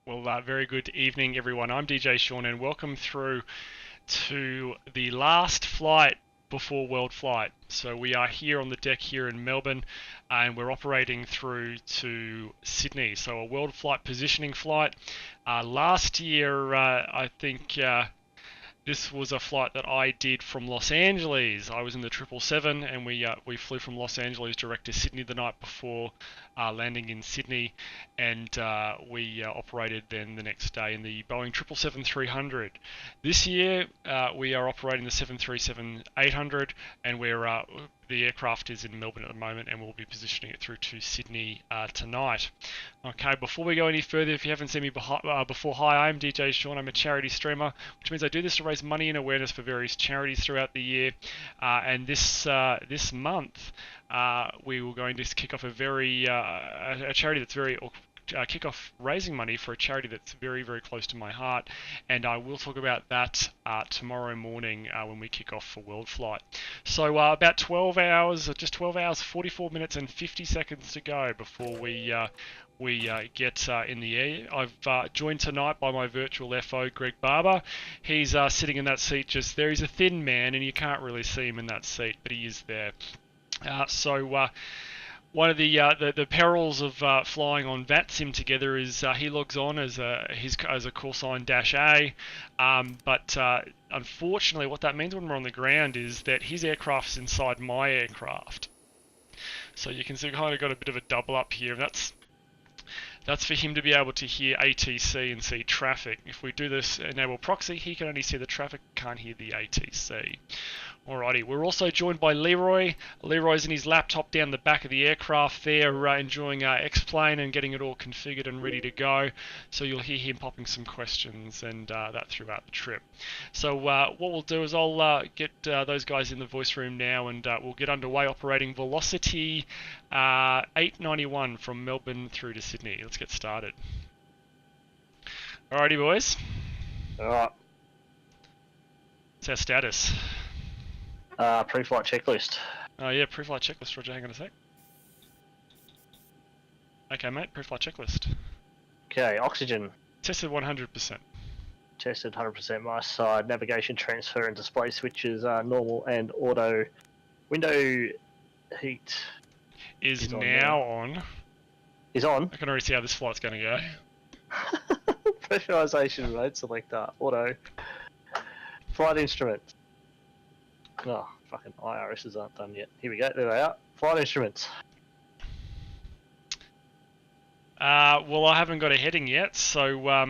Well, very good evening, everyone. I'm DJ Sean, and welcome through to the last flight before Worldflight. So we are here on the deck here in Melbourne, and we're operating through to Sydney. So a Worldflight positioning flight. Last year, I think this was a flight that I did from Los Angeles. I was in the 777, and we flew from Los Angeles direct to Sydney the night before landing in Sydney, and we operated then the next day in the Boeing 777-300. This year we are operating the 737-800, and the aircraft is in Melbourne at the moment, and we'll be positioning it through to Sydney tonight. Okay, before we go any further, if you haven't seen me before, hi, I'm DJ Sean. I'm a charity streamer, which means I do this to raise money and awareness for various charities throughout the year. And this month, we were going to kick off a charity that's kick off raising money for a charity that's very, very close to my heart, and I will talk about that tomorrow morning when we kick off for Worldflight. So about 12 hours, 44 minutes and 50 seconds to go before we get in the air. I've joined tonight by my virtual FO, Greg Barber. He's sitting in that seat just there. He's a thin man, and you can't really see him in that seat, but he is there. One of the perils of flying on VATSIM together is he logs on as a call sign -A, but unfortunately what that means when we're on the ground is that his aircraft's inside my aircraft. So you can see kind of got a bit of a double up here, and that's for him to be able to hear ATC and see traffic. If we do this enable proxy, he can only see the traffic, can't hear the ATC. Alrighty, we're also joined by Leroy. Leroy's in his laptop down the back of the aircraft there, enjoying X-Plane and getting it all configured and ready to go. So you'll hear him popping some questions and that throughout the trip. So what we'll do is I'll get those guys in the voice room now, and we'll get underway operating Velocity 891 from Melbourne through to Sydney. Let's get started. Alrighty, boys. Alright. What's our status? Pre-flight checklist. Oh yeah, pre-flight checklist, Roger, hang on a sec. Okay mate, pre-flight checklist. Okay, oxygen. Tested 100%. Tested 100% my side. Navigation transfer and display switches are normal and auto. Window heat is now on. Is on? I can already see how this flight's going to go. Pressurization mode selector. Auto. Flight instruments. Oh, fucking IRSs aren't done yet. Here we go, there they are. Flight instruments. Well, I haven't got a heading yet, so why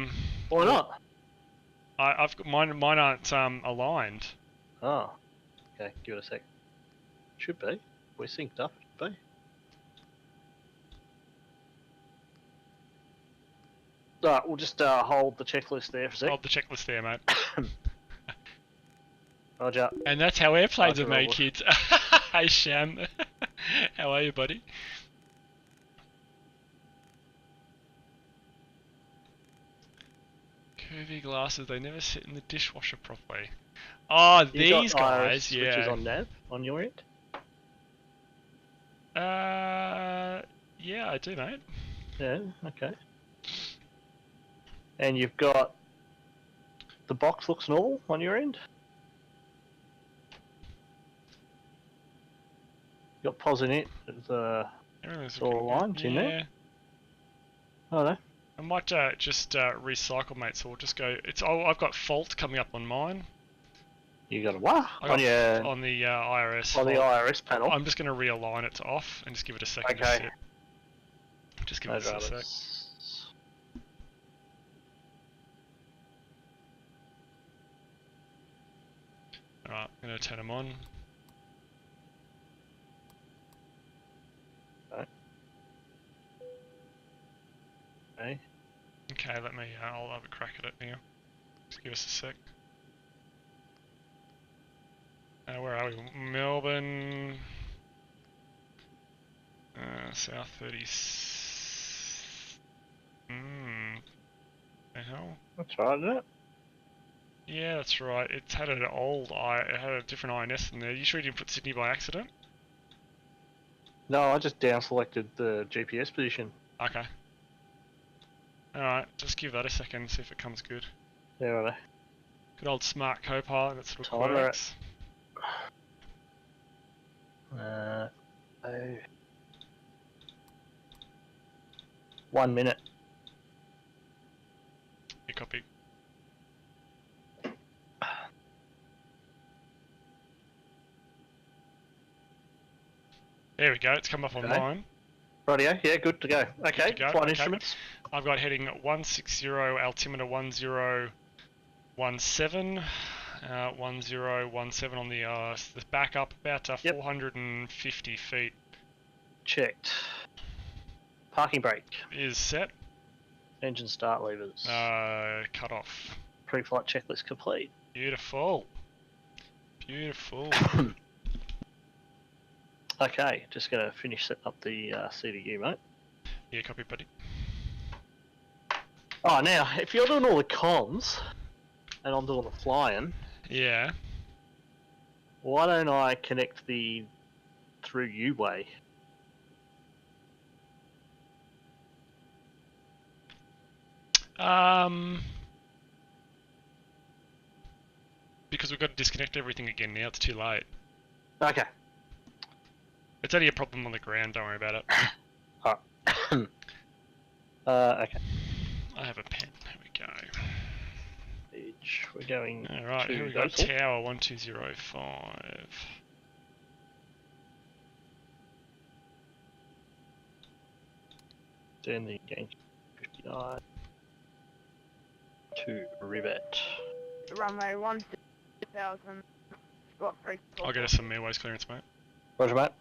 not? I've got mine aren't aligned. Oh, okay. Give it a sec. Should be. We're synced up. Should be. Alright, we'll just hold the checklist there for a sec. Hold the checklist there, mate. Roger. And that's how airplanes are made, kids. Hey, Sham. How are you, buddy? Curvy glasses, they never sit in the dishwasher properly. Oh, these guys, yeah. Switches on nav on your end? Yeah, I do, mate. Yeah, okay. And you've got the box looks normal on your end? You got pos in it. It's all aligned in there. Oh no. I might just recycle, mate. So we'll just go. I've got fault coming up on mine. You got a what? On the IRS. On the IRS panel. I'm just going to realign it to off and just give it a second. Okay. To sit. Just give it a sec. Alright, I'm going to turn them on. Okay. Okay, I'll have a crack at it now. Just give us a sec. Where are we? Melbourne. South 30. The hell? That's right, isn't it? Yeah, that's right. It had it had a different INS in there. You sure you didn't put Sydney by accident? No, I just down selected the GPS position. Okay. Alright, just give that a second, see if it comes good. Yeah, right. Good old smart Copilot, that's little Timer quirks. Oh. 1 minute. You copy. There we go, it's come up on mine. Rightio, yeah, good to go. Okay, Good to go. flight Okay. instruments. I've got heading 160, altimeter 1017, 1017 on the backup, about 450 feet. Checked. Parking brake. Is set. Engine start levers. Cut off. Pre-flight checklist complete. Beautiful. Beautiful. Okay, just going to finish setting up the CDU, mate. Yeah, copy, buddy. Oh, now, if you're doing all the comms, and I'm doing the flying, Yeah. why don't I connect through U-Way? Because we've got to disconnect everything again now, it's too late. Okay. It's only a problem on the ground, don't worry about it. Alright. Okay. I have a pen, there we go. We're going Alright, to here we go, Gosel. Tower 1205. Turn the game 59 to Rivet. Runway 1000. Got 3. I'll get us some airways clearance, mate. Roger, mate.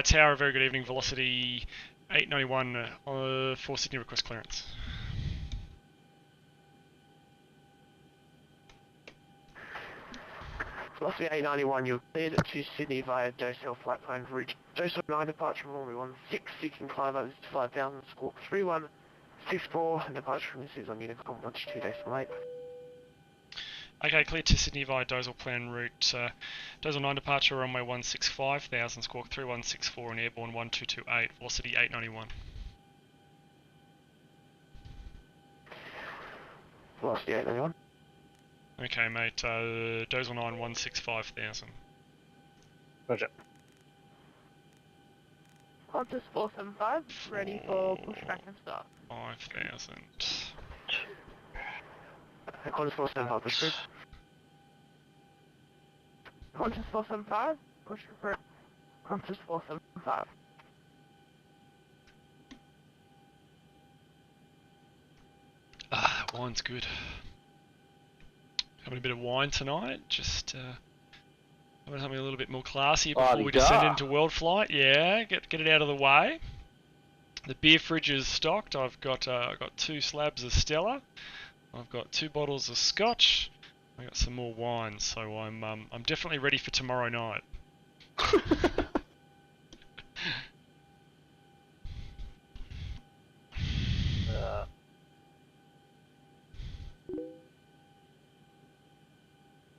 Tower, very good evening. Velocity 891 for Sydney, request clearance. Velocity 891, you're cleared to Sydney via Dosel flight plan route. Dosel 9 departure from runway 16, you can climb over to 5000, squawk 3164, and departure from this is on Unicom 2 days late. Okay, clear to Sydney via Dosel plan route. Dosel 9 departure, runway 165,000, squawk 3164 and airborne 1228, velocity 891. Velocity 891. Okay, mate, Dosel 9 165,000. Roger. Qantas 475, ready for pushback and start. 5,000. Qantas 475, push through. Qantas 475, push through. Qantas 475. Wine's good. Having a bit of wine tonight, just having something a little bit more classy before we descend into Worldflight. Yeah, get it out of the way. The beer fridge is stocked. I've got 2 slabs of Stella. I've got 2 bottles of Scotch. I got some more wine, so I'm definitely ready for tomorrow night.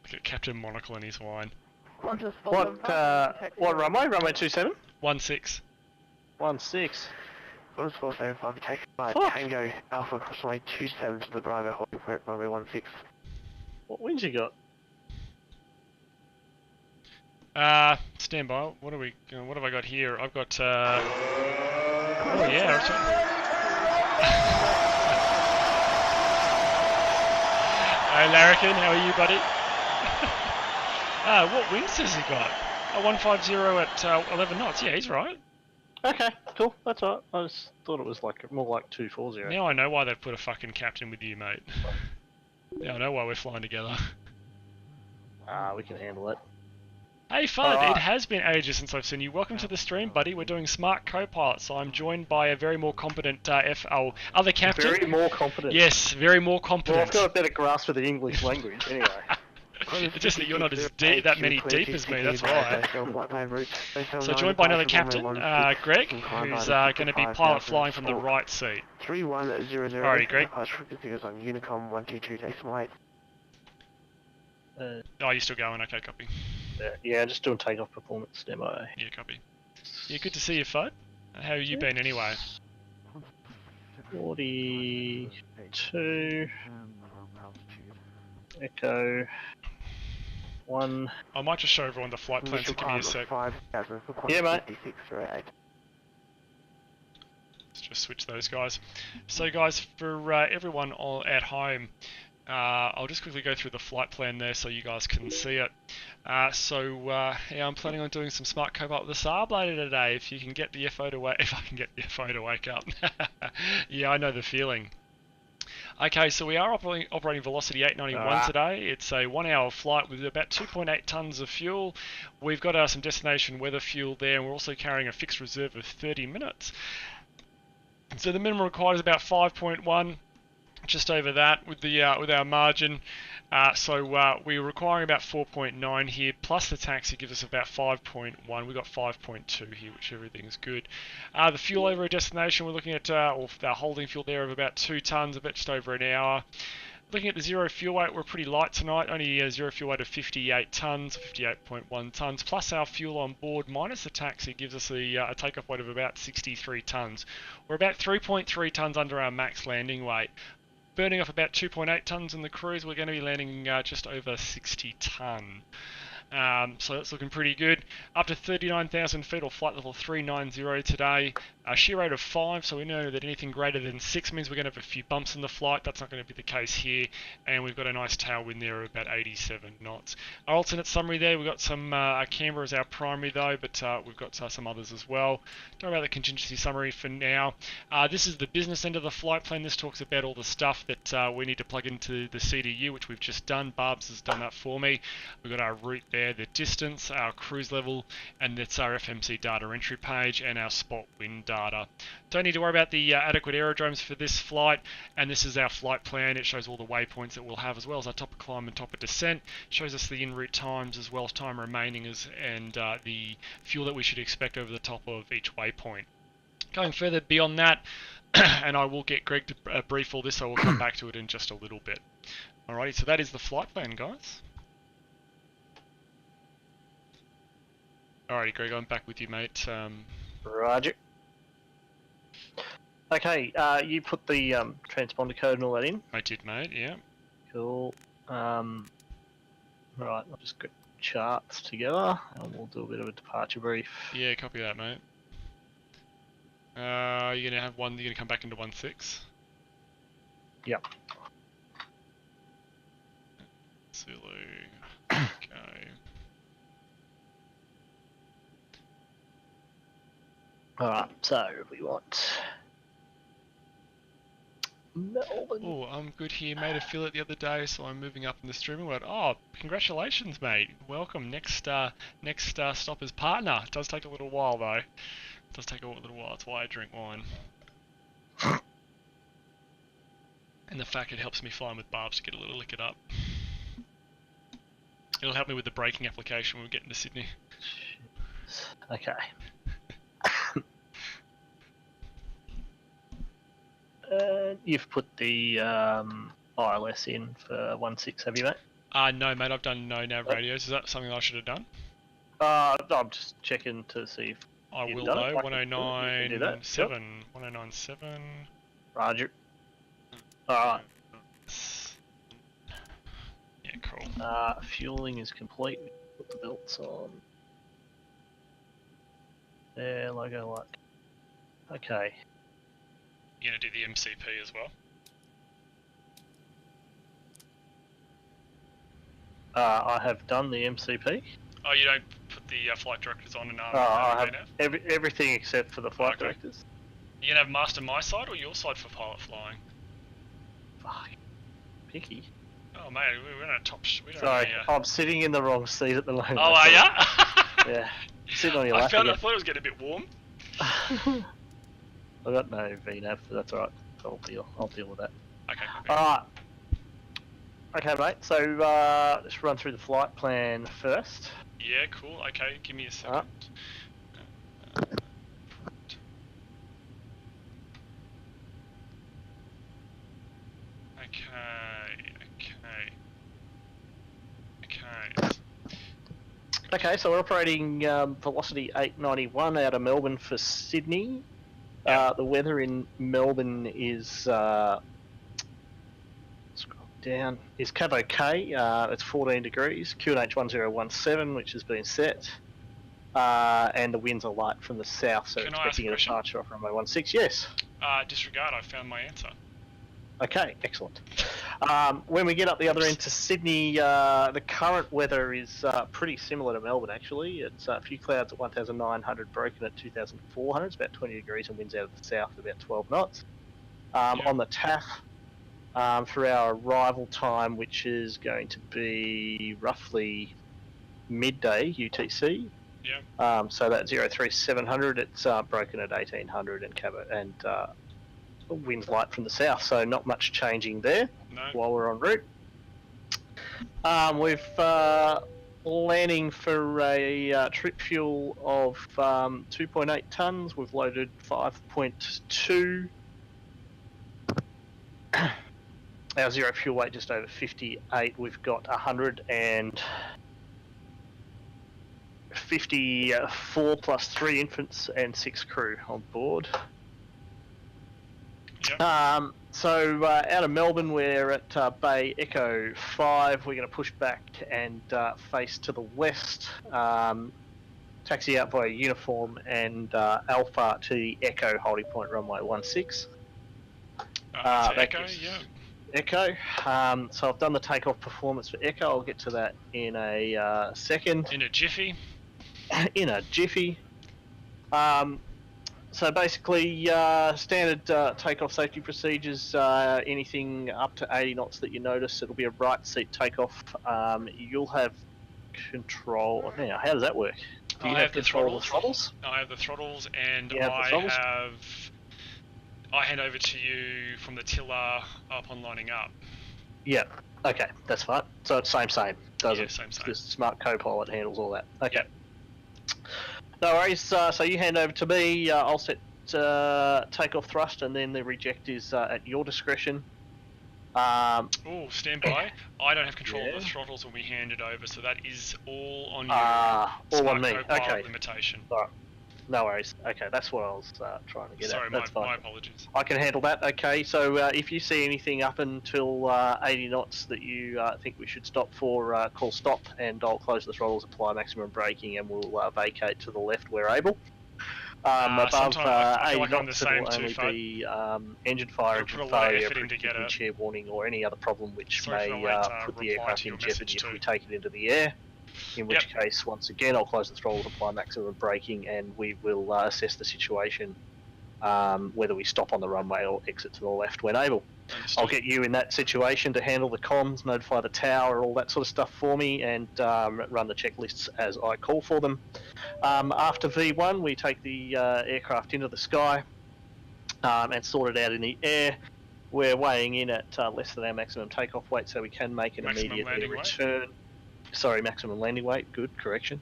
Look at Captain Monocle and his wine. What runway? Runway 27? 16. 16. Qantas 475, take by Tango Alpha approximately 27 to the Bravo, holding for runway 16. What winds you got? Stand by. What have I got here? I've got oh yeah. Hey Larrikin, how are you, buddy? What winds has he got? 150 at 11 knots. Yeah, he's right. Okay, cool. That's alright. I just thought it was more like 240. Now I know why they've put a fucking captain with you, mate. Now I know why we're flying together. We can handle it. Hey Fud, it has been ages since I've seen you. Welcome to the stream, buddy. We're doing Smart Copilot, so I'm joined by a very more competent other captain. Very more competent. Yes, very more competent. Well, I've got a better grasp of the English language, anyway. It's just that you're not as deep as me, that's why. So joined by another captain, Greg, who's going to be pilot flying from the right seat. 3100. Alrighty, Greg. On Unicom 122 decimal 8. Oh, you're still going? Okay, copy. Yeah, just doing takeoff performance demo. Yeah, copy. Yeah, good to see you, Fud. How have you been anyway? 42 Echo 1. I might just show everyone the flight plan, so give me a sec. 5,000 for Yeah, mate. 5638. Let's just switch those guys. So guys, for everyone at home, I'll just quickly go through the flight plan there so you guys can see it. Yeah, I'm planning on doing some smart Copilot with the Saab later today. If you can get the FO to wake, if I can get the FO to wake up. Yeah, I know the feeling. Okay, so we are operating Velocity 891 today. It's a 1 hour flight with about 2.8 tonnes of fuel. We've got some destination weather fuel there, and we're also carrying a fixed reserve of 30 minutes. So the minimum required is about 5.1, just over that with our margin. We're requiring about 4.9 here, plus the taxi gives us about 5.1. We've got 5.2 here, which everything's good. The fuel over a destination, we're looking at our holding fuel there of about 2 tonnes, about just over an hour. Looking at the zero fuel weight, we're pretty light tonight, only a zero fuel weight of 58 tonnes, 58.1 tonnes, plus our fuel on board minus the taxi gives us a takeoff weight of about 63 tonnes. We're about 3.3 tonnes under our max landing weight. Burning off about 2.8 tonnes in the cruise, we're going to be landing just over 60 tonne. So that's looking pretty good. Up to 39,000 feet, or flight level 390 today. Shear rate of 5, so we know that anything greater than 6 means we're going to have a few bumps in the flight. That's not going to be the case here. And we've got a nice tailwind there of about 87 knots. Our alternate summary there, we've got some Canberra as our primary though, but we've got some others as well. Don't worry about the contingency summary for now. This is the business end of the flight plan. This talks about all the stuff that we need to plug into the CDU, which we've just done. Barbs has done that for me. We've got our route there, the distance, our cruise level, and that's our FMC data entry page and our spot wind data. Don't need to worry about the adequate aerodromes for this flight, and this is our flight plan. It shows all the waypoints that we'll have, as well as our top of climb and top of descent. It shows us the en route times as well as time remaining and the fuel that we should expect over the top of each waypoint. Going further beyond that, and I will get Greg to brief all this, so we'll come back to it in just a little bit. Alrighty, so that is the flight plan, guys. Alrighty, Greg, I'm back with you, mate. Roger. Okay, you put the transponder code and all that in? I did, mate, yeah. Cool. Right, I'll just get charts together and we'll do a bit of a departure brief. Yeah, copy that, mate. You're gonna have you're gonna come back into 1.6? Yep. Zulu. Okay. Alright, so we want Melbourne. Oh, I'm good here. Made a fill it the other day, so I'm moving up in the streaming world. Oh, congratulations, mate. Welcome. Next stop is partner. It does take a little while, though. It does take a little while. That's why I drink wine. And the fact it helps me fly with Barbs to get a little liquored up. It'll help me with the braking application when we get into Sydney. Okay. You've put the ILS in for 1.6, have you, mate? No, mate, I've done no nav radios. Is that something I should have done? I'm just checking to see if I you've will done though. it. 1097. Yep. 1097. Roger. Alright. Yeah, cool. Fueling is complete. Put the belts on. There, logo light. Okay. You're gonna do the MCP as well? I have done the MCP. Oh, you don't put the flight directors on and I have everything except for the flight directors. You gonna have master my side or your side for pilot flying? Fuck. Picky. Oh mate, we're in a top. Sorry, I'm sitting in the wrong seat at the moment. Oh, are ya? Yeah. Sitting on your lap. I thought it was getting a bit warm. I got no VNAV, but that's alright. I'll deal with that. Okay. Alright. Okay, mate. So let's run through the flight plan first. Yeah, cool. Okay, give me a second. Okay, so we're operating Velocity 891 out of Melbourne for Sydney. The weather in Melbourne is scroll down. Is Cabo K. It's 14 degrees. QNH 1017, which has been set. And the winds are light from the south, so Can I ask a expecting a question? departure off runway 16. Yes. Disregard, I found my answer. Okay, excellent. When we get up the other end to Sydney, the current weather is pretty similar to Melbourne, actually. It's a few clouds at 1,900, broken at 2,400. It's about 20 degrees and winds out of the south at about 12 knots. On the TAF, for our arrival time, which is going to be roughly midday UTC. Yeah. So that 03700, it's broken at 1800 and winds light from the south, so not much changing there. No. While we're en route. We've landing for a trip fuel of 2.8 tonnes. We've loaded 5.2. Our zero fuel weight just over 58. We've got 154 plus 3 infants and 6 crew on board. Yep. So out of Melbourne, we're at Bay Echo 5. We're going to push back and face to the west, taxi out via Uniform and Alpha to the Echo holding point runway 16. Echo, yeah. Echo. So I've done the takeoff performance for Echo. I'll get to that in a second. In a jiffy. In a jiffy. So basically, standard takeoff safety procedures, anything up to 80 knots that you notice, it'll be a right seat takeoff. You'll have control. Now, how does that work? Do you have control of the throttles? I have the throttles, and I hand over to you from the tiller upon lining up. Yeah, okay, that's fine. So it's same, does it? Same. The smart Copilot handles all that. Okay. Yep. No worries, so you hand over to me, I'll set takeoff thrust, and then the reject is at your discretion. Oh, stand by. I don't have control of the throttles when we hand it over, so that is all on you. All on me, okay. Limitation. Alright. No worries. Okay, that's what I was trying to get at. That's my apologies. I can handle that. Okay, so if you see anything up until 80 knots that you think we should stop for, call stop, and I'll close the throttles, apply maximum braking, and we'll vacate to the left where able. Above 80 knots, it will only be engine fire, engine failure, frequency share warning, or any other problem which may put the aircraft in jeopardy if we take it into the air. In which case, once again, I'll close the throttles, apply maximum braking, and we will assess the situation, whether we stop on the runway or exit to the left when able. Understood. I'll get you in that situation to handle the comms, notify the tower, all that sort of stuff for me, and run the checklists as I call for them. After V1, we take the aircraft into the sky and sort it out in the air. We're weighing in at less than our maximum takeoff weight, so we can make an immediate air return. Sorry, maximum landing weight. Good, correction.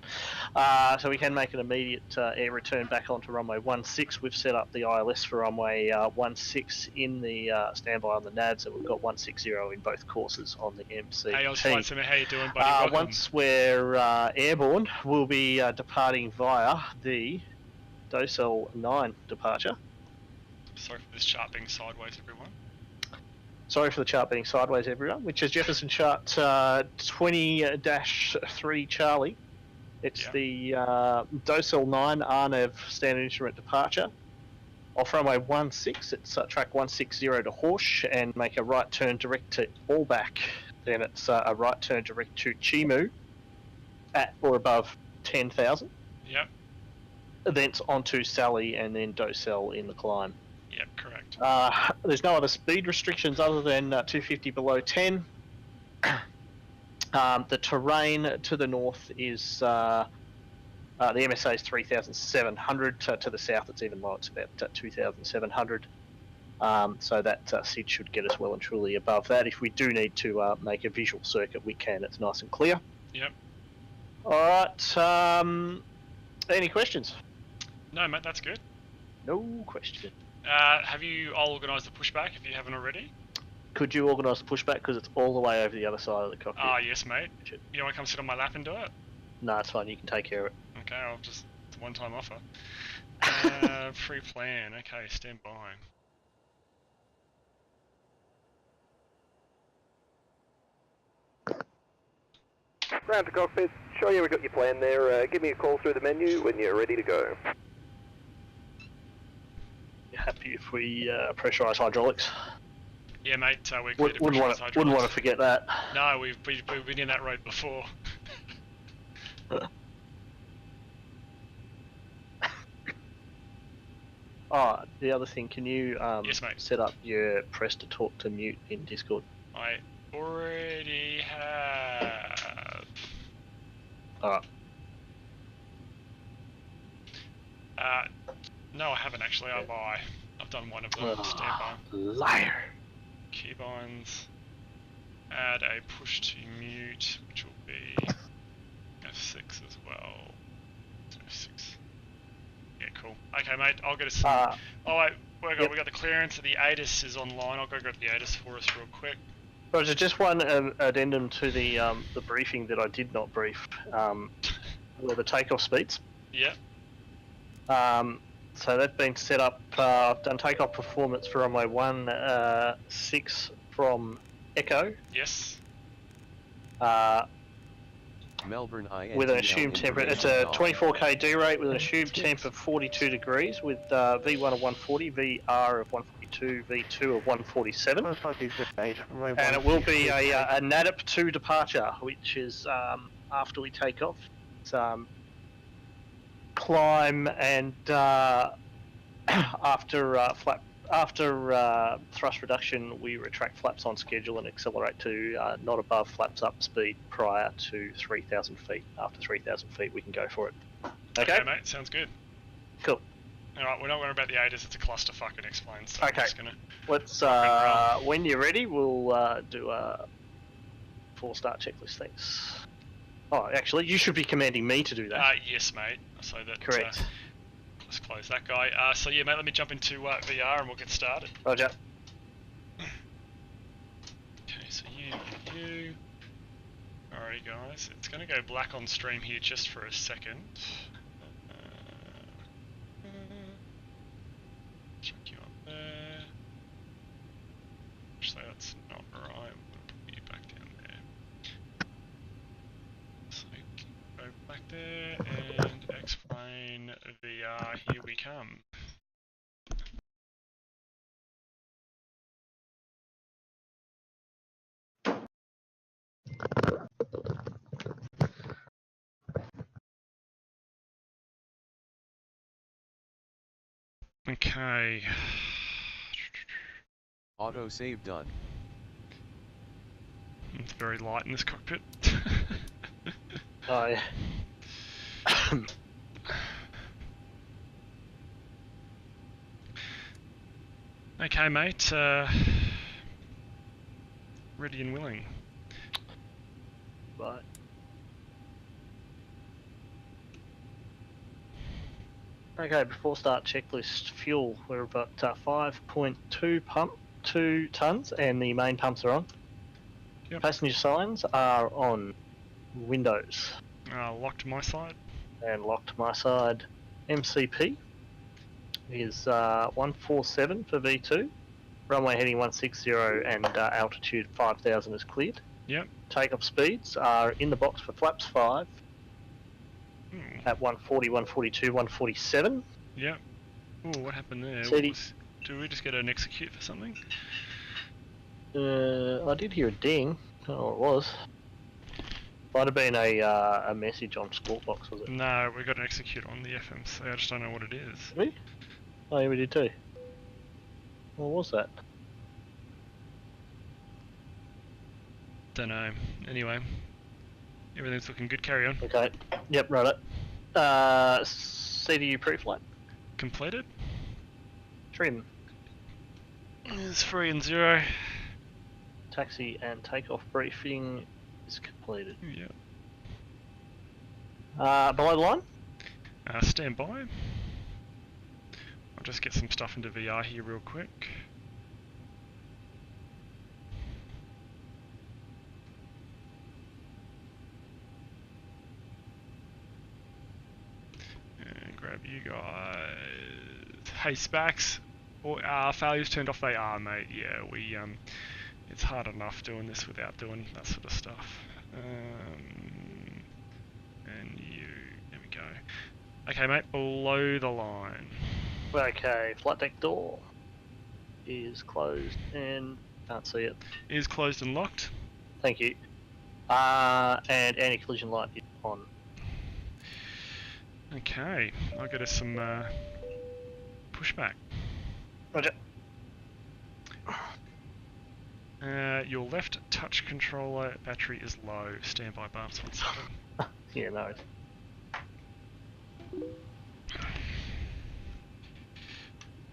So we can make an immediate air return back onto runway 16. We've set up the ILS for runway 16 in the standby on the NAVs, and we've got 160 in both courses on the MC. Hey, Oswald, how you doing, buddy? Once we're airborne, we'll be departing via the Docel 9 departure. Sorry for this chart being sideways, everyone. Sorry for the chart being sideways, everyone, which is Jefferson chart 20-3 Charlie. It's the Docel 9 RNAV standard instrument departure. Off runway 16, it's track 160 to Horsh, and make a right turn direct to Allback. Then it's a right turn direct to Chimu at or above 10,000. Yep. Thence onto Sally and then Docel in the climb. Yep, correct. There's no other speed restrictions other than 250 below 10. The terrain to the north is the MSA is 3,700. To the south, it's even lower. It's about 2,700. So that SID should get us well and truly above that. If we do need to make a visual circuit, we can. It's nice and clear. Yep. All right. Any questions? No, mate, that's good. No question. Have you all organised the pushback if you haven't already? Could you organise the pushback, because it's all the way over the other side of the cockpit? Yes, mate. You want to come sit on my lap and do it? No, it's fine. You can take care of it. Okay, it's a one-time offer. Pre-plan. Okay, stand by. Ground to cockpit. Sure, yeah, we got your plan there. Give me a call through the menu when you're ready to go. You happy if we pressurise hydraulics? Yeah, mate. We're clear to Wouldn't pressurise want hydraulics. to forget that. No, we've been in that road before. Oh, the other thing, can you Yes, mate. set up your press to talk to mute in Discord? I already have. Alright. No, I haven't actually. I lie. I've done one of them. Stand by. Liar. Keybinds. Add a push to mute, which will be F6 as well. F6. Yeah, cool. Okay, mate. I'll get us some. Oh wait, we got the clearance. The ATIS is online. I'll go grab the ATIS for us real quick. Roger, just one addendum to the briefing that I did not brief. Were the takeoff speeds. Yeah. So that's been set up. I've done takeoff performance for runway 16 from Echo. Yes. Melbourne With an assumed temperature, it's a 24k D rate with an assumed temp of 42 degrees with V1 of 140, VR of 142, V2 of 147. And it will be a NADP 2 departure, which is after we take off. It's climb and after thrust reduction, we retract flaps on schedule and accelerate to not above flaps up speed prior to 3,000 feet. After 3,000 feet, we can go for it. Okay, mate. Sounds good. Cool. Alright, we're not worrying about the ATIS. It's a clusterfuck and explains. So Okay. Let's, when you're ready, we'll do a 4-star checklist. Thanks. Oh, actually, you should be commanding me to do that. Yes, mate. So that. Correct. Let's close that guy. So yeah, mate, let me jump into VR and we'll get started. Roger. Okay, so you. Alrighty, guys. It's going to go black on stream here just for a second. Chuck you up there. Actually, that's not right. I'm going to put you back down there. So go back there and explain VR. Here we come. Okay. Auto save done. It's very light in this cockpit. Oh, yeah. Okay, mate. Ready and willing. Right. Okay, before start checklist, fuel. We're about 5.2 tons, and the main pumps are on. Yep. Passenger signs are on. Windows. Locked my side. And locked my side. MCP is 147 for V2. Runway heading 160 and altitude 5,000 is cleared. Yep. Takeoff speeds are in the box for flaps 5 at 140, 142, 147. Yep. Oh, what happened there? Did we just get an execute for something? I did hear a ding. I don't know what it was. Might have been a message on Squawkbox, was it? No, we got an execute on the FMC. I just don't know what it is. Did we? Oh, yeah, we did too. What was that? Don't know. Anyway, everything's looking good. Carry on. Okay. Yep, right. CDU pre-flight. Completed. Trim. It's 3 and 0. Taxi and takeoff briefing is completed. Yep. Below the line? Stand by. I'll just get some stuff into VR here real quick. And grab you guys. Hey Spax, failures turned off. They are, mate. Yeah, we it's hard enough doing this without doing that sort of stuff. And you, there we go. Okay, mate, below the line. Okay, flight deck door is closed and can't see it. Is closed and locked. Thank you. And anti-collision light is on. Okay, I'll get us some pushback. Roger. Your left touch controller battery is low. Standby, Barbs. 1 second. Yeah, no.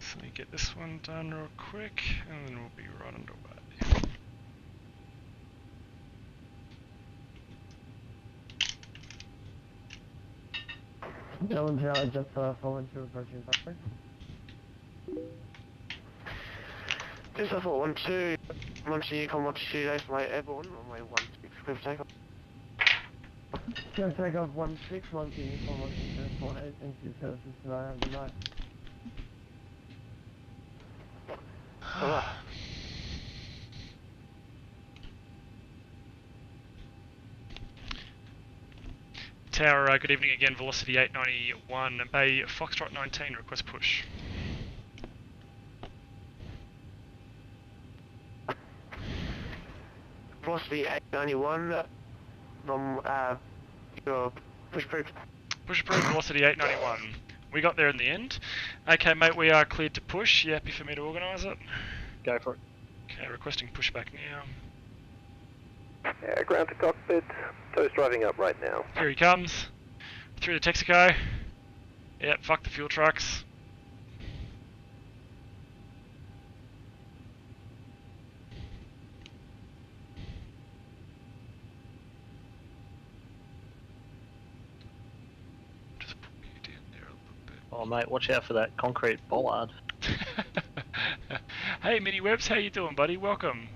So you get this one done real quick, and then we'll be right underway. Melbourne Tower just fallen to approaching factory. Just I thought 1-2, once you come up to 2 days from my airborne, on my 1-6 clear for takeoff. Go takeoff 1-6, monkey, you come up to 2-4-8, thank you, services tonight, have a good night. Alright. Tower, good evening again, Velocity 891, Bay Foxtrot 19, request push. Velocity 891 from your push approved. Push approved, Velocity 891. We got there in the end. Okay, mate, we are cleared to push. You happy for me to organise it? Go for it. Okay, requesting pushback now. Yeah, ground to cockpit. Toast driving up right now. Here he comes. Through the Texaco. Yep, fuck the fuel trucks. Just put you down there a little bit. Oh, mate, watch out for that concrete bollard. Hey, Mini Webs, how you doing, buddy? Welcome.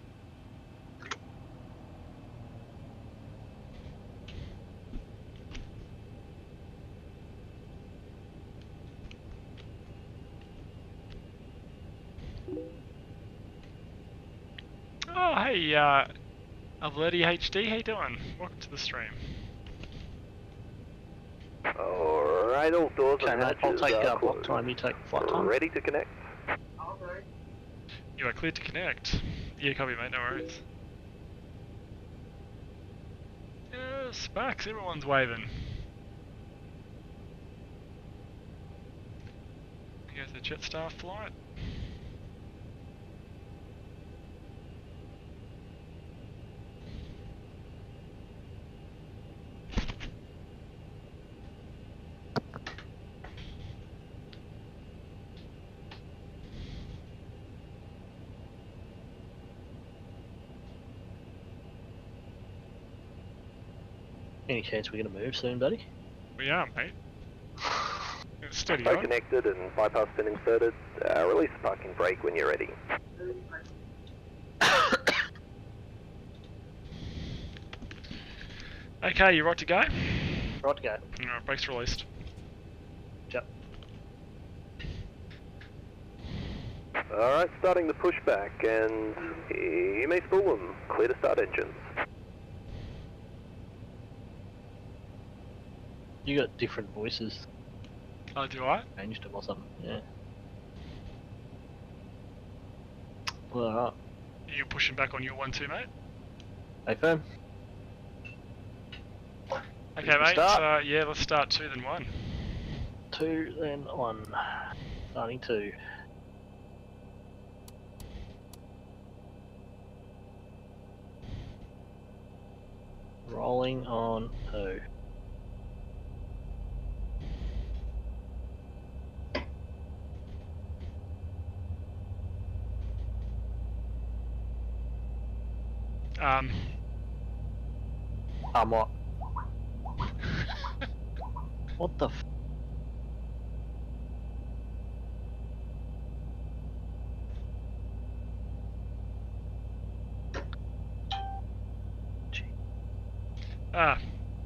Oh, hey, Averti HD, how you doing? Welcome to the stream. Alright, all doors Okay, and mate, I'll hatches take are block closed. time, you take flight time. Ready to connect. You are cleared to connect. Yeah, copy, mate, no worries. Yeah, Sparks, everyone's waving. Here's the Jetstar flight. Any chance we're gonna move soon, buddy? We are, mate. It's steady Stay on. connected and bypass pin inserted. Release the parking brake when you're ready. Okay, you right to go? Right to go. Alright, brakes released. Yep. Alright, starting the pushback, and you may spool them. Clear to start engines. You got different voices. Oh, do I? Changed them or something. Yeah. Well, alright. Are you pushing back on your one too, mate? Hey, firm. Okay, Ready to mate. start? Yeah, let's start 2 then 1. 2, then 1. Starting 2. Rolling on 2. What? What the f...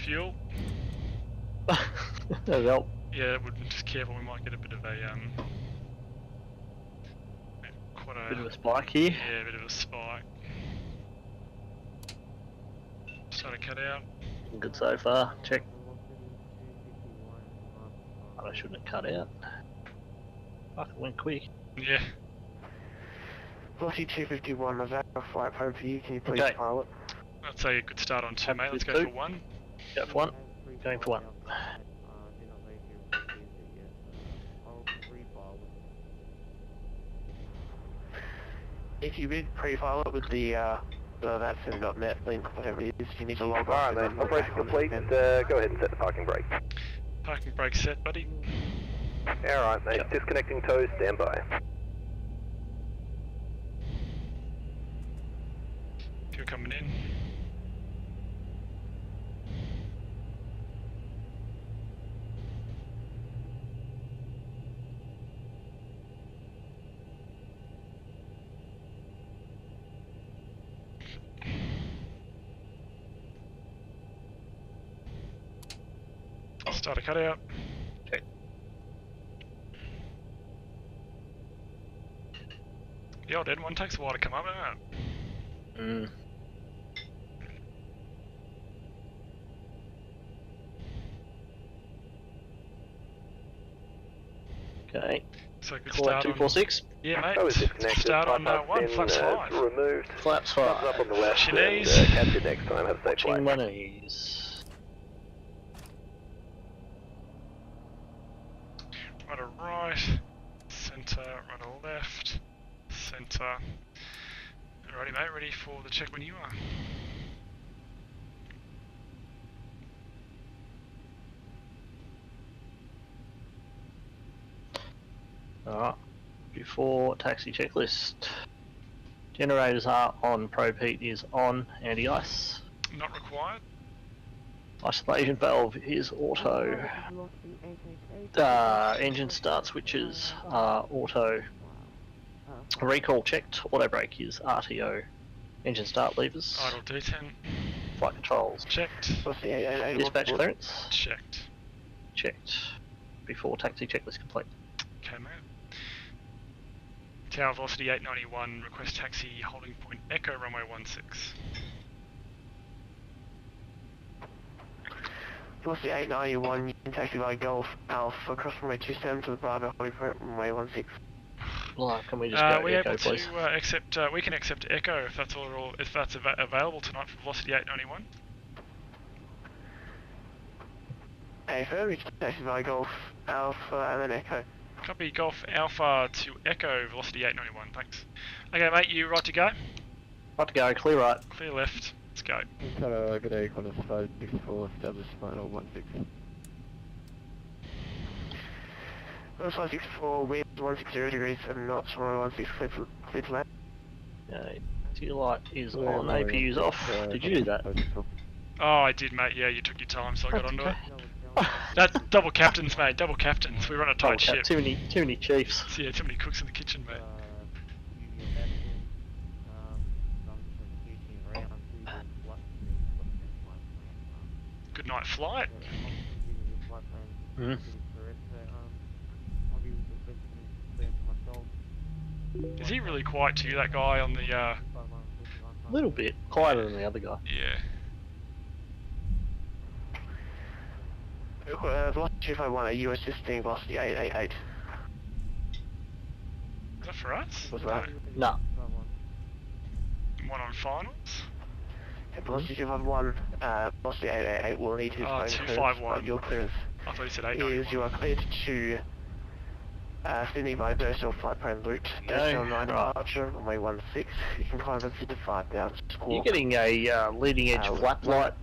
Fuel. That'll help. Yeah, we're just careful. We might get a bit of a quite Bit of a a spike here. yeah, bit of a spike. Started to cut out. Good so far. Check. I shouldn't have cut out. Fuck, it went quick. Yeah. Velocity 251, I've got a flight plan for you. Can you please Okay. pilot? I'd say a good start on 2, mate. Let's go Two. for 1. Go for 1. Going for 1. If you did pre-pilot with the VATSIM.net link, whatever it is, you need to log Alright, off. mate. and then Operation back on complete. the Go ahead and set the parking brake. Parking brake set, buddy. Alright, mate. Yep. Disconnecting toes. Stand by. Fuel coming in. Start a cutout. Check. The old N1 takes a while to come up, doesn't it? Okay. So good Call start out on... 246. Yeah, mate. Tow is disconnected. Start on Bypass 1, in, flaps 5. removed. Flaps Thumbs 5. up on the left. Watch your and, knees. catch you next time. Have a safe Watching flight. my knees. Right or right. Centre, right or left. Centre. Alrighty, mate. Ready for the check when you are. Alright. Before taxi checklist. Generators are on, probe heat is on, anti-ice. Not required. Isolation valve is auto. Engine start switches are auto. Recall checked. Auto brake is RTO. Engine start levers. Idle D10. Flight controls Checked. What's the 888? dispatch clearance Checked. checked. Before taxi checklist complete. Okay, mate. Tower velocity 891. Request taxi holding point Echo runway 16. What's the 891? You can taxi by Golf Alpha across runway 27 to the Bravo holding point runway 16. Well, can we just go Are we Echo, able please? to accept? We can accept Echo if that's all. If that's available tonight for velocity 891. Affirm, you can taxi by Golf Alpha and then Echo. Copy Golf Alpha to Echo velocity 891. Thanks. Okay, mate. You right to go? Right to go, clear right. Clear left. Let's go. Good day, Connor 564, established final 16. Worldflight 64, wind 160 degrees, 7 knots, runway 16, clear to land. Okay, taxi light is on, APU's off. Did you do that? Oh, I did, mate. Yeah, you took your time, so I got onto it. Okay. That's double captains, mate. Double captains. We run a tight ship. Too many chiefs. So, yeah, too many cooks in the kitchen, mate. Good night flight. Mhm. Is he really quiet to you, that guy on the, A little bit quieter than the other guy. yeah. Velocity 251, a US 15, velocity 888. Is that for us? What's that? No. One on finals? Velocity 251, velocity 888 will need his Oh, phone 251. clearance, but your clearance I thought you said is 891. you are cleared to Sydney by Bursell flight plan route, Okay, Bursell 9 right. departure, runway 16, you can climb up to the 5,000 score. You're getting a leading edge flap light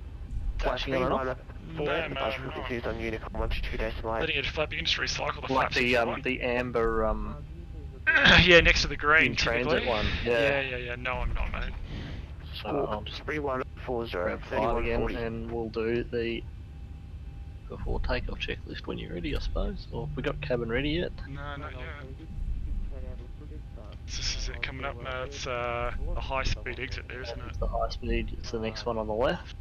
flashing on and off. No, no, departure no. frequency is on Unicom 1 to 2 days late. Letting edge flapping industry cycle the Like flaps if you want. the amber Yeah, next to the green, in transit typically. one. Yeah. No, I'm not, mate. So I'll just 3140, grab 5 again 3140. and we'll do the before takeoff checklist when you're ready, I suppose. Or have we got cabin ready yet? No, not yet. This is it coming up now. It's a high speed exit there, isn't it? It's the high speed, it's the next one on the left.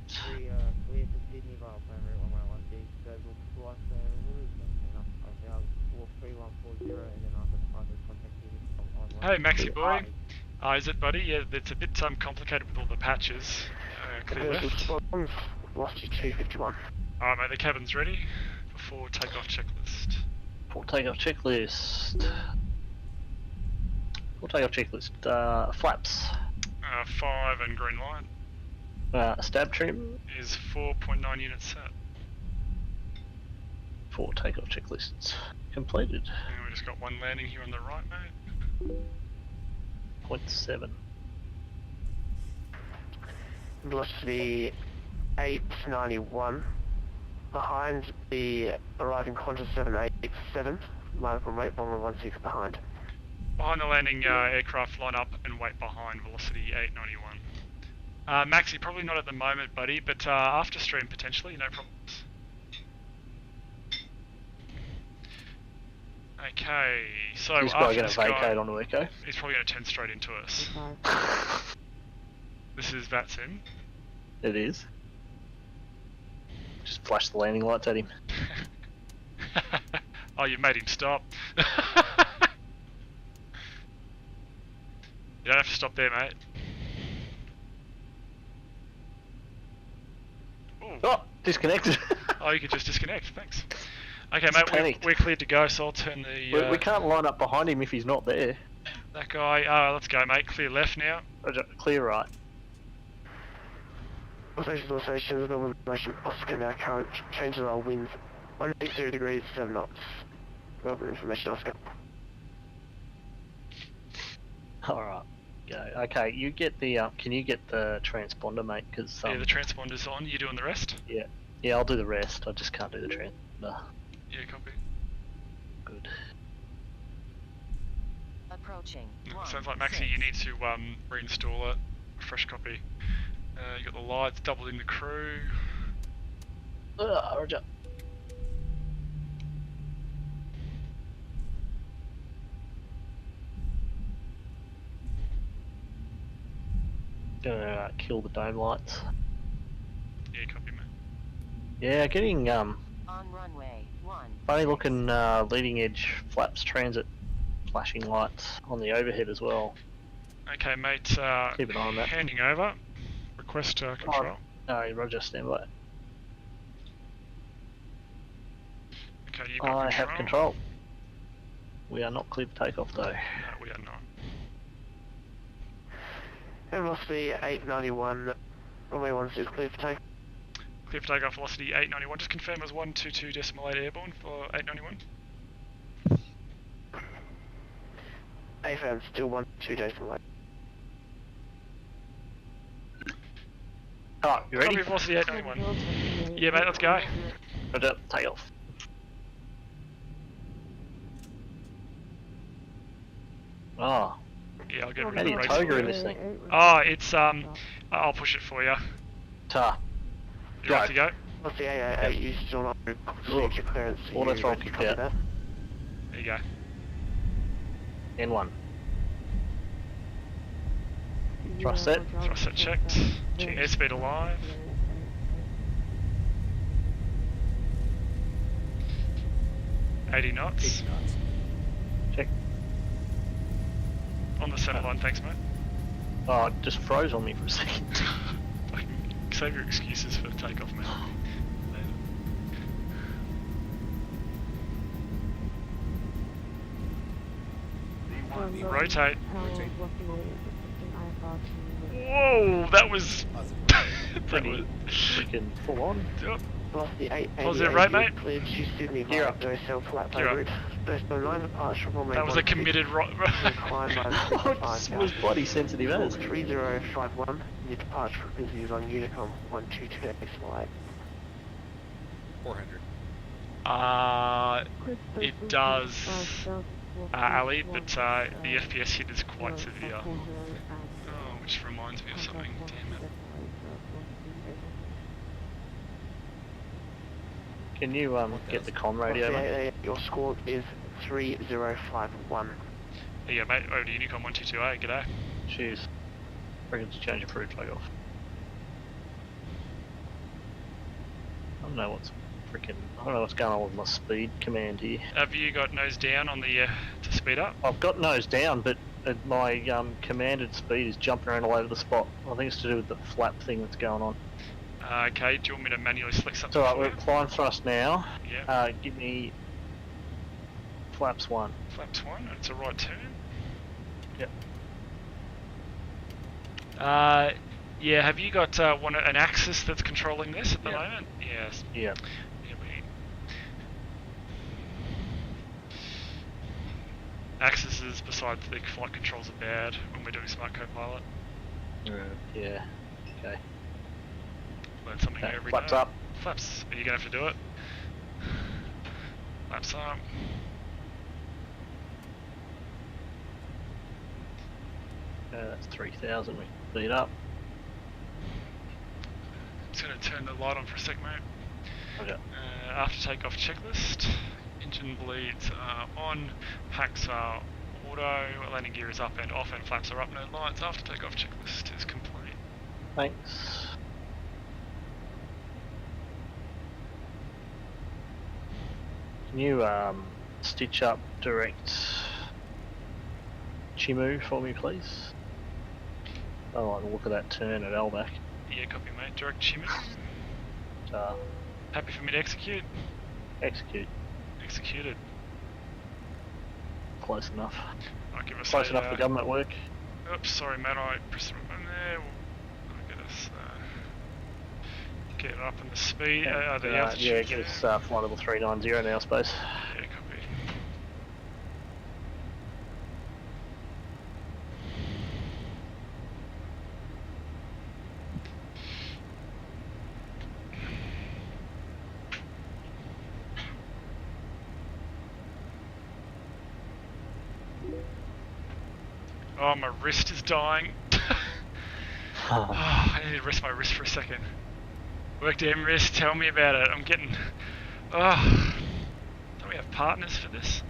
Hey, Maxi boy. Is it, buddy? Yeah, it's a bit complicated with all the patches. Clear left. Lost you 251. Alright, mate, the cabin's ready before takeoff checklist. Full takeoff checklist. Full takeoff checklist. Flaps. 5 and green light Stab trim. is 4.9 units set. Full takeoff checklists completed. And we just got one landing here on the right, mate. 0.7. Velocity 891. Behind the arriving Qantas 787. Line from rate bomber 16 behind. Behind the landing aircraft, line up and wait behind, velocity 891. Maxi, probably not at the moment, buddy, but after stream potentially, no problems. Okay, so He's after probably going this to vacate guy, on Echo. he's probably going to turn straight into us. This is VATSIM. It is. Just flash the landing lights at him. Oh, you made him stop. You don't have to stop there, mate. Ooh. Oh, disconnected. Oh, you could just disconnect, thanks. Okay, Just mate, panicked. we're cleared to go, so I'll turn the... We can't line up behind him if he's not there. That guy, let's go, mate. Clear left now. Roger, clear right. Authorizations, normal information, Oscar now current, changes our winds, 160 degrees, 7 knots. Normal information, Oscar. Alright. Go. Okay, you get the, can you get the transponder, mate? Because, Yeah, the transponder's on. You doing the rest? yeah, I'll do the rest. I just can't do the transponder. Yeah, copy. Good. Approaching. Sounds like, Maxi, you need to reinstall it. Fresh copy. You got the lights, doubled in the crew. Roger. Gonna kill the dome lights. Yeah, copy, mate. Yeah, getting On runway 1. funny looking leading edge flaps transit flashing lights on the overhead as well. Okay, mate, Keep an eye on that. handing over. Request control. No, Roger, stand by. Okay, you've got I have control. We are not clear for takeoff though. No, we are not. And velocity 891, runway 16 clear for take. Clear for takeoff, velocity 891. Just confirm as 122.8 airborne for 891. AFM still 1-2 days away. Alright, you ready? Copy, velocity 891. Yeah, mate, let's go. Roger, take off. Oh, Yeah, I'll get how rid do of you the toga race. in this thing? Oh, it's, I'll push it for you. Ta. You right to go? Velocity 888, you still not received your clearance. Auto You throttle ready to kicked copy out. that? There you go. Thrust set. Thrust set checked. Airspeed alive. $80 knots. Check. On the center line, thanks, mate. Oh, it just froze on me for a second. Save your excuses for takeoff, mate. Rotate. Whoa, that was... Pretty freaking full on. Yep. Velocity 888, Positive right, mate? cleared to Sydney Gear via up. Docel flat Gear up. route. First by line departure from That was a committed It was bloody sensitive as. 3051, your departure for business on Unicom 122 XY. 400. It does, Ali, but the FPS hit is quite severe. Oh, which reminds me of something. Damn it. Can you get the comm radio, mate? Your score is 3051. There you go, mate. Over to Unicom 122A. G'day. Cheers. Reckon to change approved takeoff. I don't know what's going on with my speed command here. Have you got nose down on the to speed up? I've got nose down, but My commanded speed is jumping around all over the spot. I think it's to do with the flap thing that's going on. Okay, do you want me to manually select something? So right, for we're you? applying thrust now. Yeah. Give me flaps 1. Flaps 1, it's a right turn. Yep. Yeah, have you got an axis that's controlling this at the Yeah. moment? Yes. Yeah. Yeah, Axes besides the flight controls are bad when we're doing Smart Copilot. Yeah. Okay. Learn something new Okay, every flaps day. up. Flaps. Are you going to have to do it? Flaps up. That's 3,000. We can speed up. Just going to turn the light on for a sec, mate. Okay. After takeoff checklist. Engine bleeds are on. Packs are auto. Landing gear is up and off, and flaps are up. No lights. After takeoff checklist is complete. Thanks. Can you stitch up direct Chimu for me, please? I like the look of that turn at Elback. Yeah, copy, mate. Direct Chimney. Uh, Happy for me to execute? execute. Executed. Close enough. I'll give us Close a, enough for government work. Oops, sorry, mate. I pressed the wrong button there. I'll get us. Get it up in the speed. The altitude. Yeah, get us flight level 390 now, space. Yeah, copy. Oh, my wrist is dying. Oh, I need to rest my wrist for a second. Work damn wrist, tell me about it. I'm getting... Oh. Don't we have partners for this?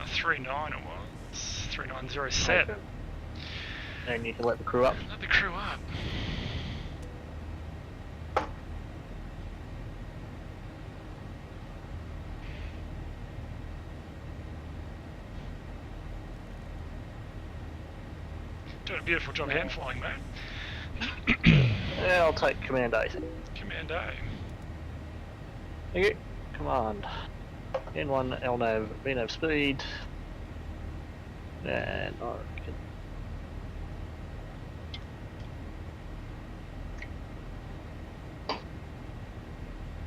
3.9 it was. 390 set. Okay. And you can let the crew up. Let the crew up. Doing a beautiful job hand flying, mate. Yeah, I'll take Command A. Command A. Thank you. Command. N1 LNAV, VNAV speed. And I reckon.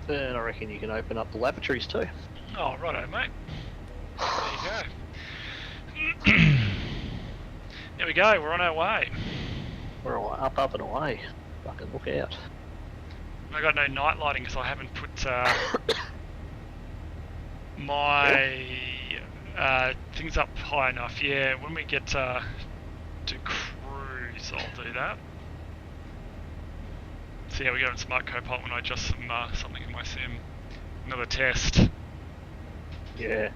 And I reckon you can open up the lavatories too. Oh, righto, mate. There you go. There we go, we're on our way. We're all up and away. Fucking look out. I got no night lighting because I haven't put my things up high enough. Yeah, when we get to cruise, I'll do that. See how we go in Smart Copilot when I adjust something in my sim. Another test. Yeah.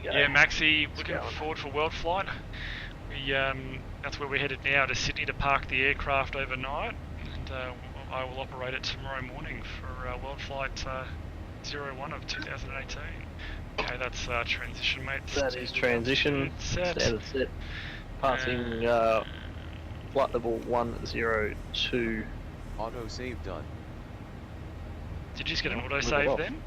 Yeah, Maxi, looking going. forward for Worldflight. We that's where we're headed now, to Sydney, to park the aircraft overnight, and I will operate it tomorrow morning for Worldflight 01 of 2018. Okay, that's transition, mate. That is transition. Set. Standard set. Passing flight level 102. Auto save done. Did you just get an Move it autosave off. then?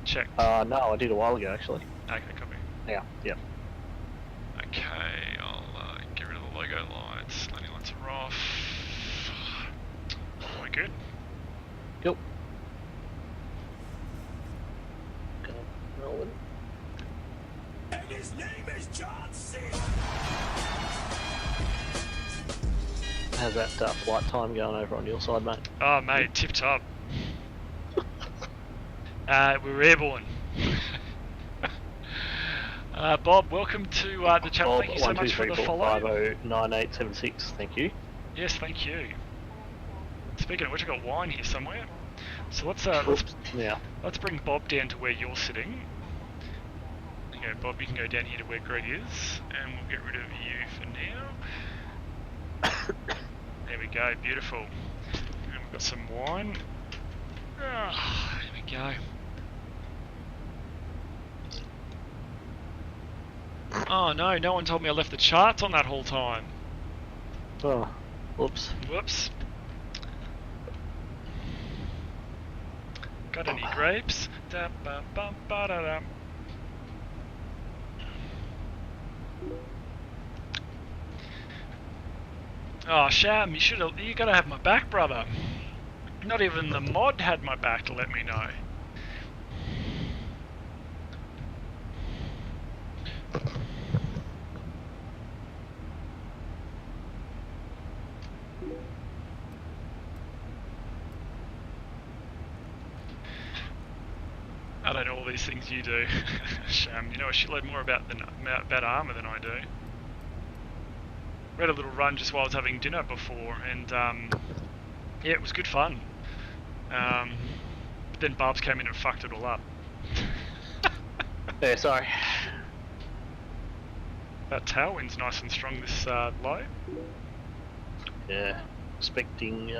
Check. No, I did a while ago actually. Okay, copy. Yeah, yep. Okay, I'll get rid of the logo lights. Landing lights are off. We're good. Yep. Melbourne. And his name is John C. How's that flight time going over on your side, mate? Oh, mate, tip top. We're airborne. Bob, welcome to the channel. Thank you so much for the follow. 9876. Thank you. Yes, thank you. Speaking of which, I got wine here somewhere. So let's Yeah. let's bring Bob down to where you're sitting. Okay, Bob, you can go down here to where Greg is, and we'll get rid of you for now. There we go, beautiful. And we've got some wine. Ah, there we go. Oh no, no one told me I left the charts on that whole time. Oh, whoops. Whoops. Got any grapes? Da ba bum ba da dum. Oh Sham, you gotta have my back, brother. Not even the mod had my back to let me know. I don't know all these things you do, Sham. You know a shitload more about armour than I do. We had a little run just while I was having dinner before, and yeah, it was good fun. But then Barbs came in and fucked it all up. Yeah, sorry. That tailwind's nice and strong this low. Yeah, expecting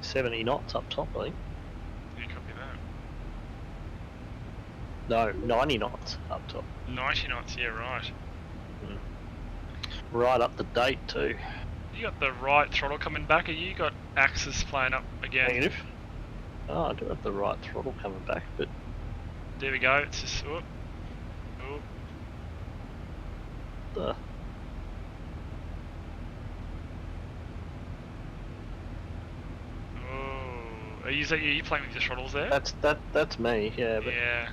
70 knots up top, I think. You copy that. No, 90 knots up top. 90 knots, yeah, right. Right up to date too. You got the right throttle coming back, or you got axis playing up again? Negative. Oh, I do have the right throttle coming back, but... There we go, it's just... Oh. Oh. The... Oh. Are you playing with your throttles there? That's me, yeah, but... Yeah.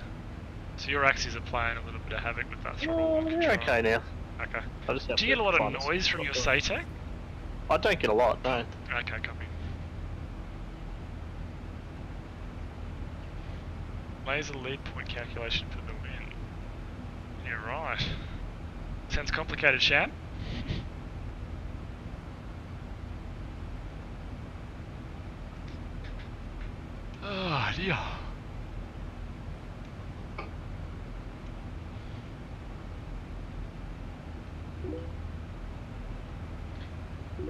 So your axes are playing a little bit of havoc with that throttle. Oh, you're okay now. Okay. I just have Do you to get a lot of find noise from your SATEC? I don't get a lot, no. Okay, copy. Laser lead point calculation for the win. Yeah, right. Sounds complicated, Shan. Oh dear.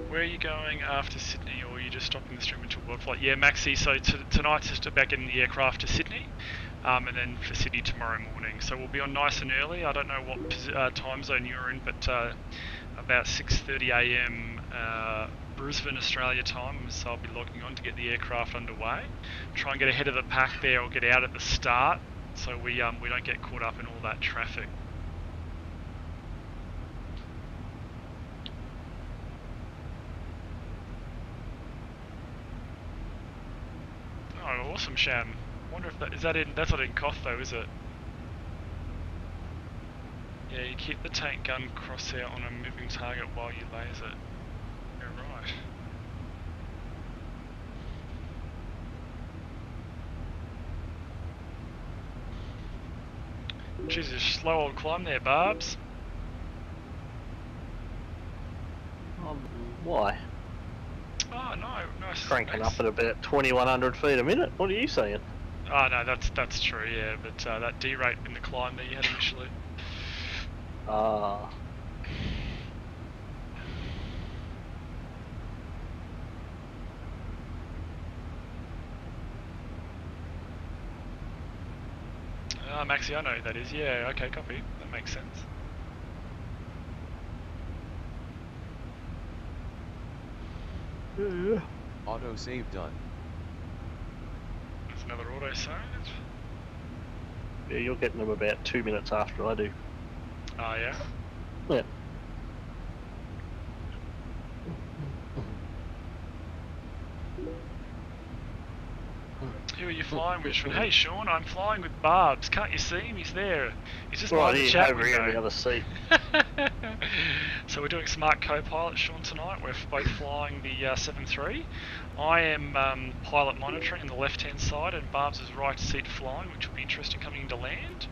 Where are you going after Sydney, or are you just stopping the stream until Worldflight? Yeah, Maxi, so tonight's just about getting the aircraft to Sydney, and then for Sydney tomorrow morning. So we'll be on nice and early. I don't know what time zone you're in, but about 6:30 AM Brisbane, Australia time, so I'll be logging on to get the aircraft underway. Try and get ahead of the pack there, or get out at the start, so we don't get caught up in all that traffic. Oh, awesome, Sham. Wonder if that's not in Koth though, is it? Yeah, you keep the tank gun crosshair on a moving target while you laser it. You're right. Jesus, slow old climb there, Barbs. Why? Oh no, nice. Cranking nice. up at about 2,100 feet a minute. What are you saying? Oh no, that's true, yeah, but that D rate in the climb that you had initially. Ah. Maxi, I know who that is. Yeah, okay, copy. That makes sense. Auto save done. There's another auto save. Yeah, you're getting them about 2 minutes after I do. Oh yeah? Yeah. Who are you flying with, Sean? Hey Sean, I'm flying with Barbs. Can't you see him? He's there. He's just Right behind the here, chat over here in the window. other seat. So we're doing Smart Copilot, Sean, tonight. We're both flying the 7.3. I am pilot monitoring on the left-hand side, and Barbs is right seat flying, which will be interesting coming into land.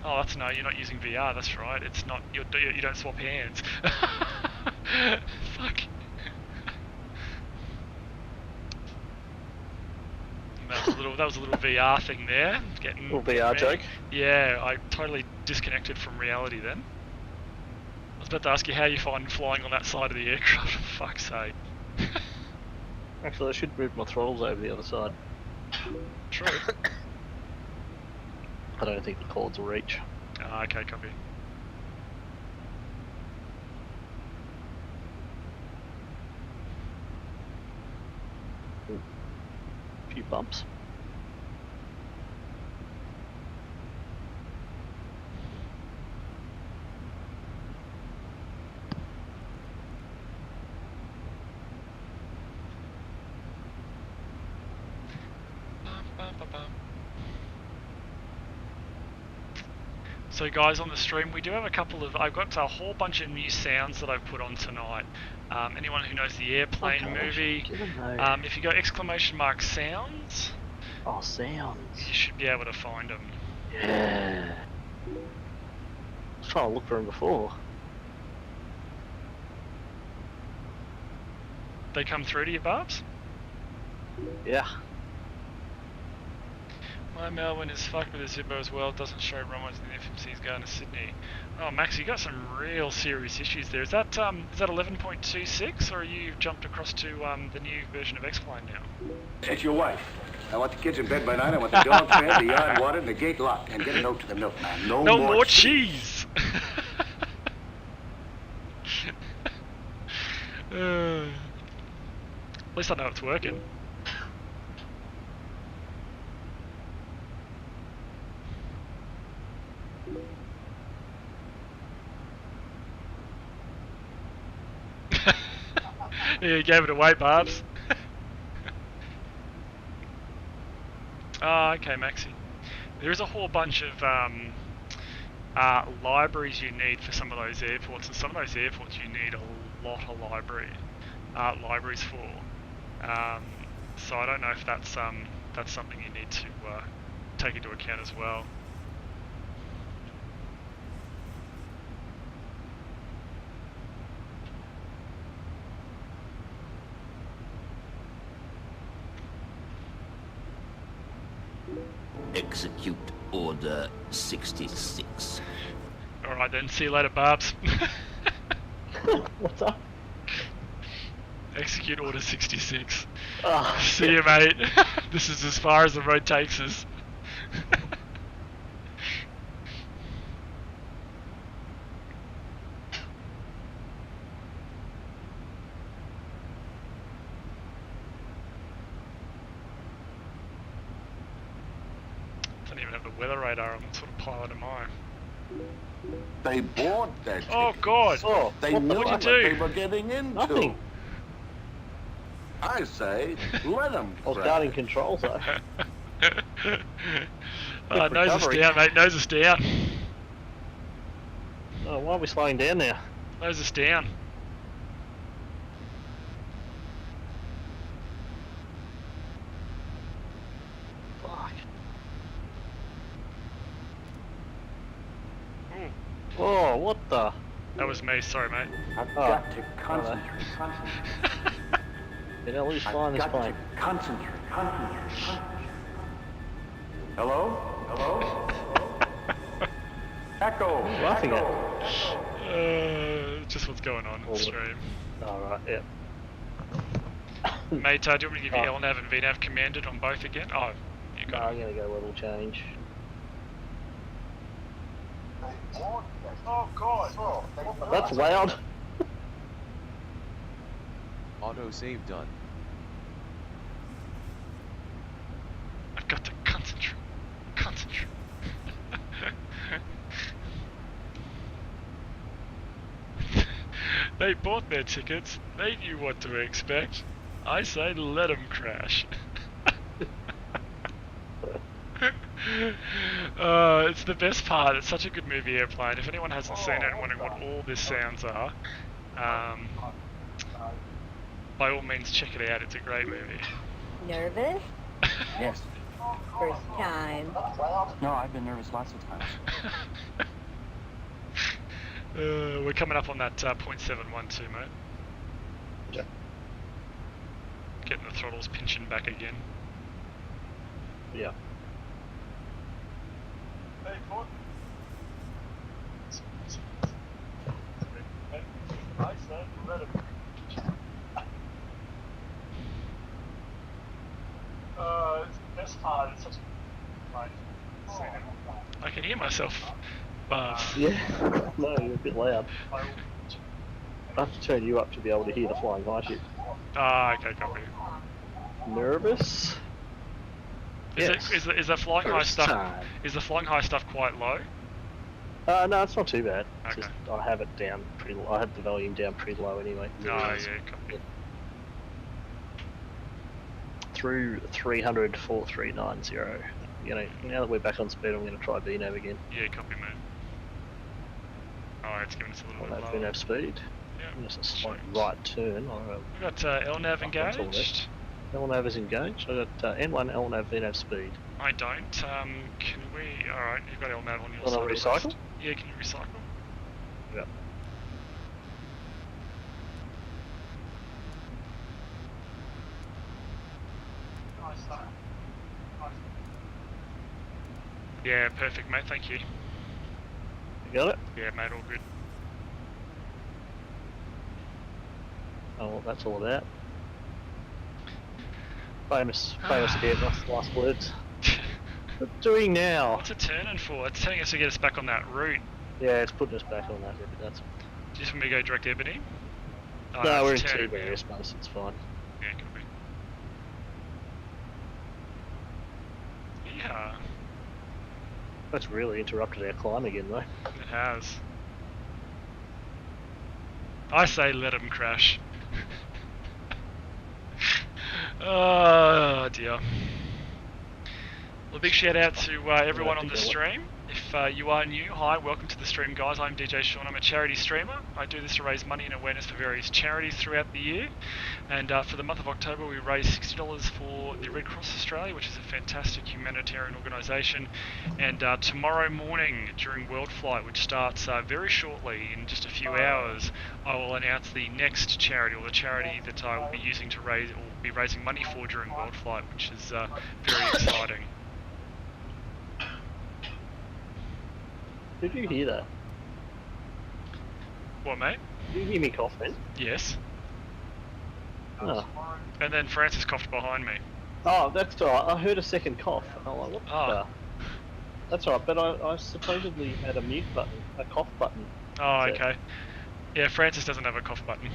Oh, that's no, you're not using VR, that's right. It's not, you don't swap hands. Fuck. That was a little VR thing there. Getting Little VR joke. Yeah, I totally disconnected from reality then. I was about to ask you how you find flying on that side of the aircraft, for fuck's sake. Actually, I should move my throttles over the other side. True. I don't think the cords will reach. Ah, okay, copy. A few bumps. So guys, on the stream we do have I've got a whole bunch of new sounds that I've put on tonight. Anyone who knows the Airplane movie, if you go !sounds, Oh, sounds. you should be able to find them. Yeah. I was trying to look for them before. They come through to you, Barbs? Yeah. My Melbourne is fucked with the Zippo as well. It doesn't show runways in the FMC's going to Sydney. Oh, Max, you got some real serious issues there. Is that 11.26, or you jumped across to the new version of X-Plane now? It's your wife. I want the kids in bed by 9. I want the dog fed, the yard watered, and the gate locked. And get a note to the milkman. No more cheese! At least I know it's working. Yeah, you gave it away, Barbs. Oh, okay, Maxi. There is a whole bunch of libraries you need for some of those airports, and some of those airports you need a lot of libraries for. So I don't know if that's something you need to take into account as well. Execute Order 66. Alright then, see you later, Barbs. What's up? Execute Order 66. Oh, see you, mate. This is as far as the road takes us. Don't even have the weather radar on. What sort of pilot am I? They bought that. Oh God! Oh, They what knew the what what'd you do? they were getting into. Nothing. I say, let them. I was guarding controls though. Nose is recovery. down, mate. Nose is down. Oh, why are we slowing down now? Nose is down. Fuck. Oh, what the? That was me. Sorry, mate. I've Oh. got to concentrate. Did I lose flying this plane? Concentrate. Hello? Hello? Echo. Laughing at? Just what's going on in the stream. Alright, yeah. Mate, do you want me to give you LNAV and VNAV commanded on both again? Oh, you No, got I'm gonna go level change. Oh, God. That's loud. Autosave done. I've got to concentrate. They bought their tickets. They knew what to expect. I say let them crash. It's the best part. It's such a good movie, Airplane. If anyone hasn't seen it and wondering what all this sounds are, by all means check it out. It's a great movie. Nervous? Yes. First time. No, I've been nervous lots of times. We're coming up on that 0.712, mate. Yeah. Getting the throttles pinching back again. Yeah. I can hear myself. Barbs. Yeah. No, you're a bit loud. I have to turn you up to be able to hear the flying high shit. Ah, okay, copy. Nervous? Is the flying high First stuff? time. Is the flying high stuff quite low? No, it's not too bad. It's Okay. just I have it down pretty. I have the volume down pretty low anyway. Oh yeah, copy. Through 300 4390. You know, now that we're back on speed, I'm going to try VNav again. Yeah, copy, mate. Oh, it's giving us a little bit That's lower. VNav speed. Yeah. Just a slight right turn. We've got LNAV engaged. LNAV is engaged. I've got N1 LNAV VNav speed. I don't. Can we? All right, you've got LNAV on your Wanna side. of the recycle? list. Yeah, can you recycle? Yep. Yeah, perfect, mate. Thank you. You got it? Yeah, mate, all good. Oh, well, that's all about. Famous bit, last words. What are we doing now? What's it turning for? It's telling us to get us back on that route. Yeah, it's putting us back on that route. That's. Just when we go direct ebony? Oh, No, we're in it's turning two now. various modes. It's fine. Yeah, copy. Yeah, That's really interrupted our climb again, though. it has. I say let him crash. Oh dear. Well, a big shout out to everyone on the stream. If you are new, hi, welcome to the stream, guys. I'm DJ Sean. I'm a charity streamer. I do this to raise money and awareness for various charities throughout the year. And for the month of October, we raised $60 for the Red Cross Australia, which is a fantastic humanitarian organisation. And tomorrow morning, during Worldflight, which starts very shortly, in just a few hours, I will announce the next charity, or the charity that I will be using to raise, or be raising money for during Worldflight, which is very exciting. Did you hear that? What, mate? Did you hear me cough then? Yes. Oh. And then Francis coughed behind me. Oh, that's alright. I heard a second cough. And I'm like, what Oh. the? That's alright, but I supposedly had a mute button, a cough button. Oh, So- okay. Yeah, Francis doesn't have a cough button.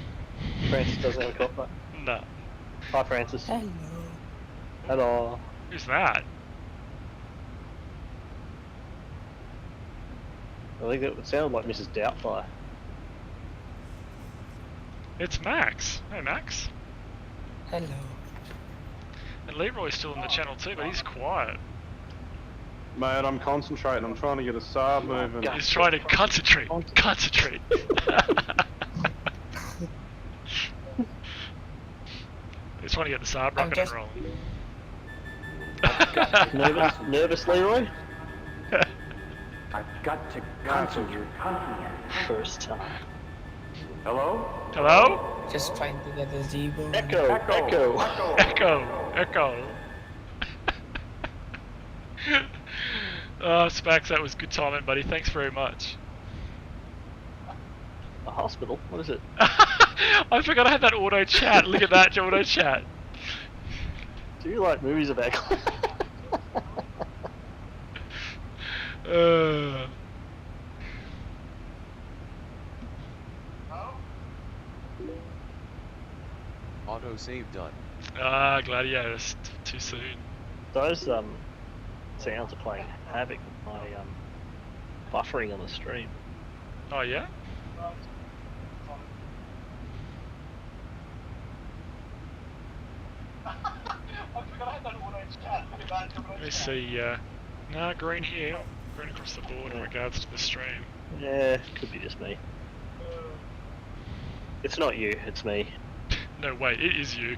Francis doesn't have a cough button. No. Hi, Francis. Hello. Hello. Who's that? I think it sounded like Mrs. Doubtfire. It's Max. Hey, Max. Hello. And Leroy's still in the channel too, but he's quiet. Mate, I'm concentrating. I'm trying to get a Saab moving. He's trying to concentrate. Concentrate. He's trying to get the Saab rocket and rolling. Nervous, Leroy? I've got to concentrate. First time. Hello? Hello? Just trying to get a zebra. Echo. Echo. Oh, Spax, that was good timing, buddy. Thanks very much. A hospital? What is it? I forgot I had that auto chat. Look at that auto chat. Do you like movies about Auto save done. Gladiators. Too soon. Those sounds are playing havoc with my buffering on the stream. Oh, yeah? Let me see. No, green here. Green across the board in regards to the stream. Yeah, could be just me. It's not you, it's me. No, wait, it is you.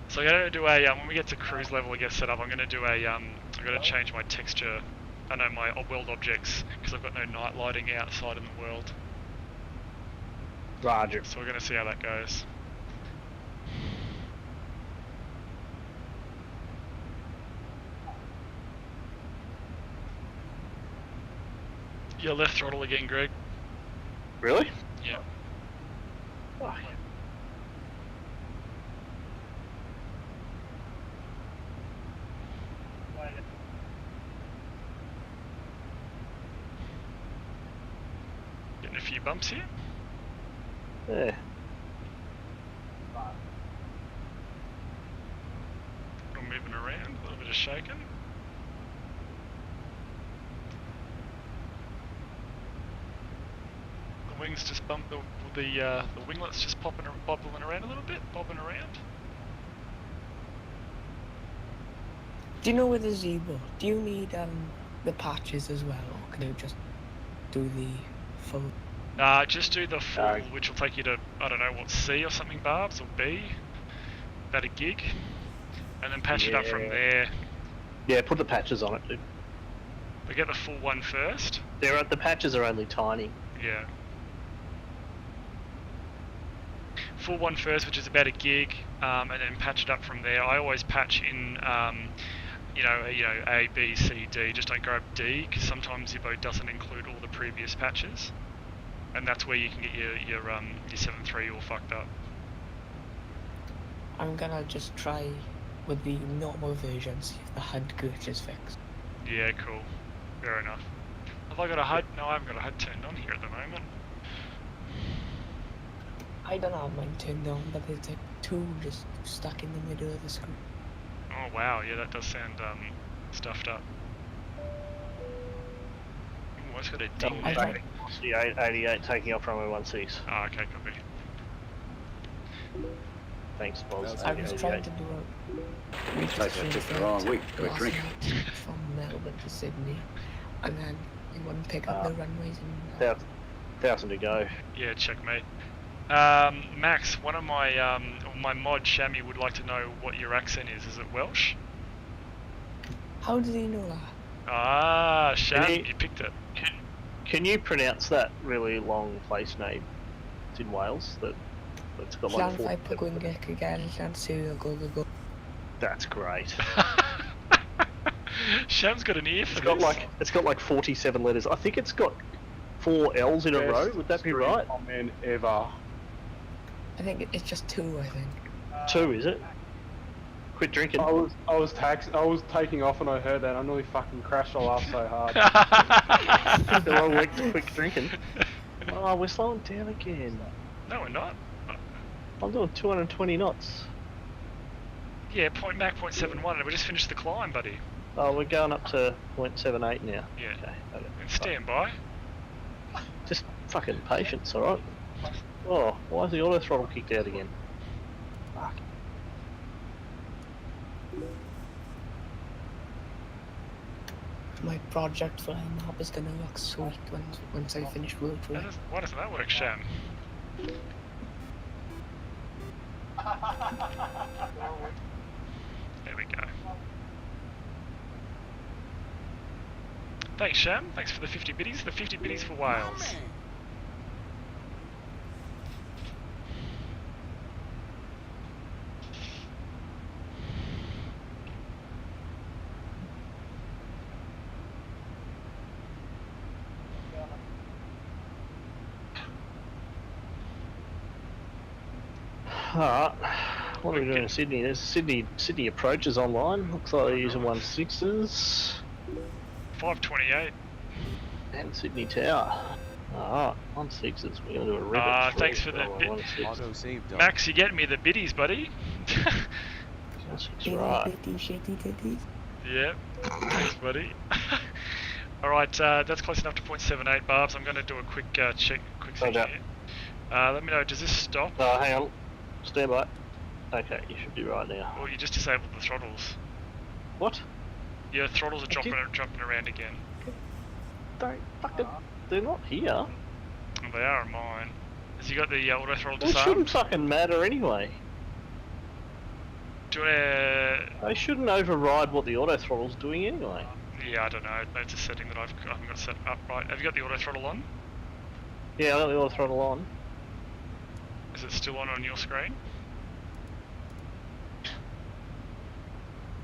So I'm gonna do a when we get to cruise level and get set up, I'm gonna do a I'm gonna change my texture. I know my world objects because I've got no night lighting outside in the world. Roger. So we're gonna see how that goes. Your left throttle again, Greg. Really? Yeah. Oh, Getting a few bumps here. yeah. All moving around, a little bit of shaking. The wings just bump, the winglets just bobbling around a little bit, bobbing around. Do you know with the Zebra, do you need the patches as well, or can you just do the full? Just do the full, which will take you to, I don't know, what, C or something, Barbs, or B? About a gig. And then patch it up from there. Yeah, put the patches on it, dude. We get the full one first. The patches are only tiny. Yeah. Full one first, which is about a gig, and then patch it up from there. I always patch in, you know, A, B, C, D. Just don't grab D, because sometimes your boat doesn't include all the previous patches, and that's where you can get your 7.3 all fucked up. I'm gonna just try with the normal version, see if the HUD glitch is fixed. Yeah, cool. Fair enough. Have I got a HUD? No, I haven't got a HUD turned on here at the moment. I don't have mine turned on, but there's like two just stuck in the middle of the screen. Oh wow, yeah, that does sound stuffed up. Ooh, it's got a ding I there. think- The 88 taking off runway 16. Ah, okay, copy. Thanks, Boz. I was trying to do a Takeoff took the wrong week. Quick last drink. night from Melbourne to Sydney, and then it wouldn't pick up the runways in 1,000 to go. Yeah, checkmate. Max, one of my my mod Shammy would like to know what your accent is. Is it Welsh? How did he know that? Ah, Sham, Can you- you picked it. Can you pronounce that really long place name? It's in Wales. That's got like Llan 4. Pagwingek again, Llan Syria, go. That's great. Sham's got an ear for It's got like 47 letters. I think it's got 4 L's in a row. Would that be right? Comment ever. I think it's just two, I think. 2, is it? Quit drinking. I was taking off and I heard that. I nearly fucking crashed. I laughed so hard. The long week to quit drinking. Oh, we're slowing down again. No, we're not. I'm doing 220 knots. Yeah, Mach 0.71, and we just finished the climb, buddy. Oh, we're going up to 0.78 now. Yeah. Okay. And stand by. Just fucking patience, alright? Oh, why is the auto throttle kicked out again? Fuck. My project flying map is gonna look sweet once I finish Worldflight. Why doesn't that work, Sham? There we go. Thanks, Sham. Thanks for the 50 biddies. The 50 biddies for Wales. Alright. What are we doing in Sydney? There's Sydney approaches online. Looks like they're using 1.6s. 528. And Sydney Tower. Alright, 1.6s. We're going to do a ribbon. Thanks for the bit. Auto save done. Max, you getting me the biddies, buddy? Right. Shitty titties. Yep. Thanks, buddy. Alright, that's close enough to 0.78, Barbs. I'm going to do a quick check, thing Roger. here. Let me know, does this stop? Hang on. Stand by. Okay, you should be right now. Or you just disabled the throttles? What? Your throttles are jumping around again. Don't fucking... They're not here. Oh, they are on mine. Has you got the auto throttle They shouldn't disarmed? fucking matter anyway. Do you wanna... They shouldn't override what the auto throttle's doing anyway. Yeah, I don't know. It's a setting that I haven't got set up right. Have you got the auto throttle on? Yeah, I got the auto throttle on. Is it still on your screen?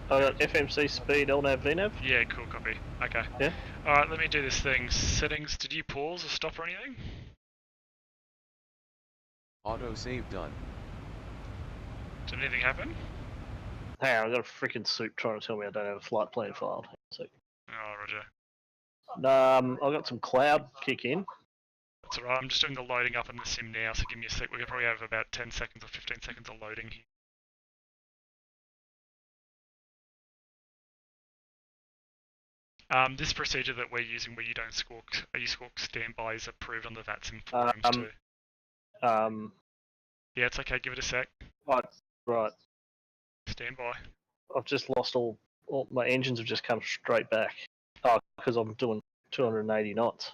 I got FMC speed, LNAV, VNAV. Yeah, cool, copy. Okay. Yeah. Alright, let me do this thing. Settings, did you pause or stop or anything? Autosave done. Did anything happen? Hang on, I've got a freaking soup trying to tell me I don't have a flight plan filed. So, Oh, Roger. I've got some cloud kick in. That's alright, I'm just doing the loading up in the sim now, so give me a sec. We could probably have about 10 seconds or 15 seconds of loading here. This procedure that we're using where you don't squawk, you squawk standby is approved on the VATSIM forums too. Yeah, it's okay, give it a sec. Right. Standby. I've just lost all my engines have just come straight back. Oh, because I'm doing 280 knots.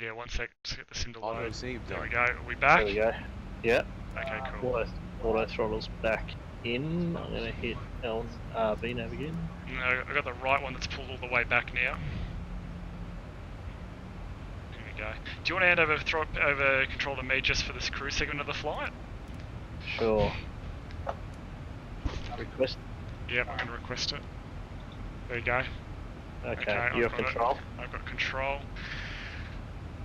Yeah, 1 sec, just get the sim to load. Autosave There we done. go, are we back? There we go. Yeah. Okay, cool. Auto throttle's back in. I'm going to hit VNav again. No, I got the right one that's pulled all the way back now. There we go. Do you want to hand over control to me just for this cruise segment of the flight? Sure. Request. Yep, I'm going to request it. There you go. Okay, you have control. I've got control.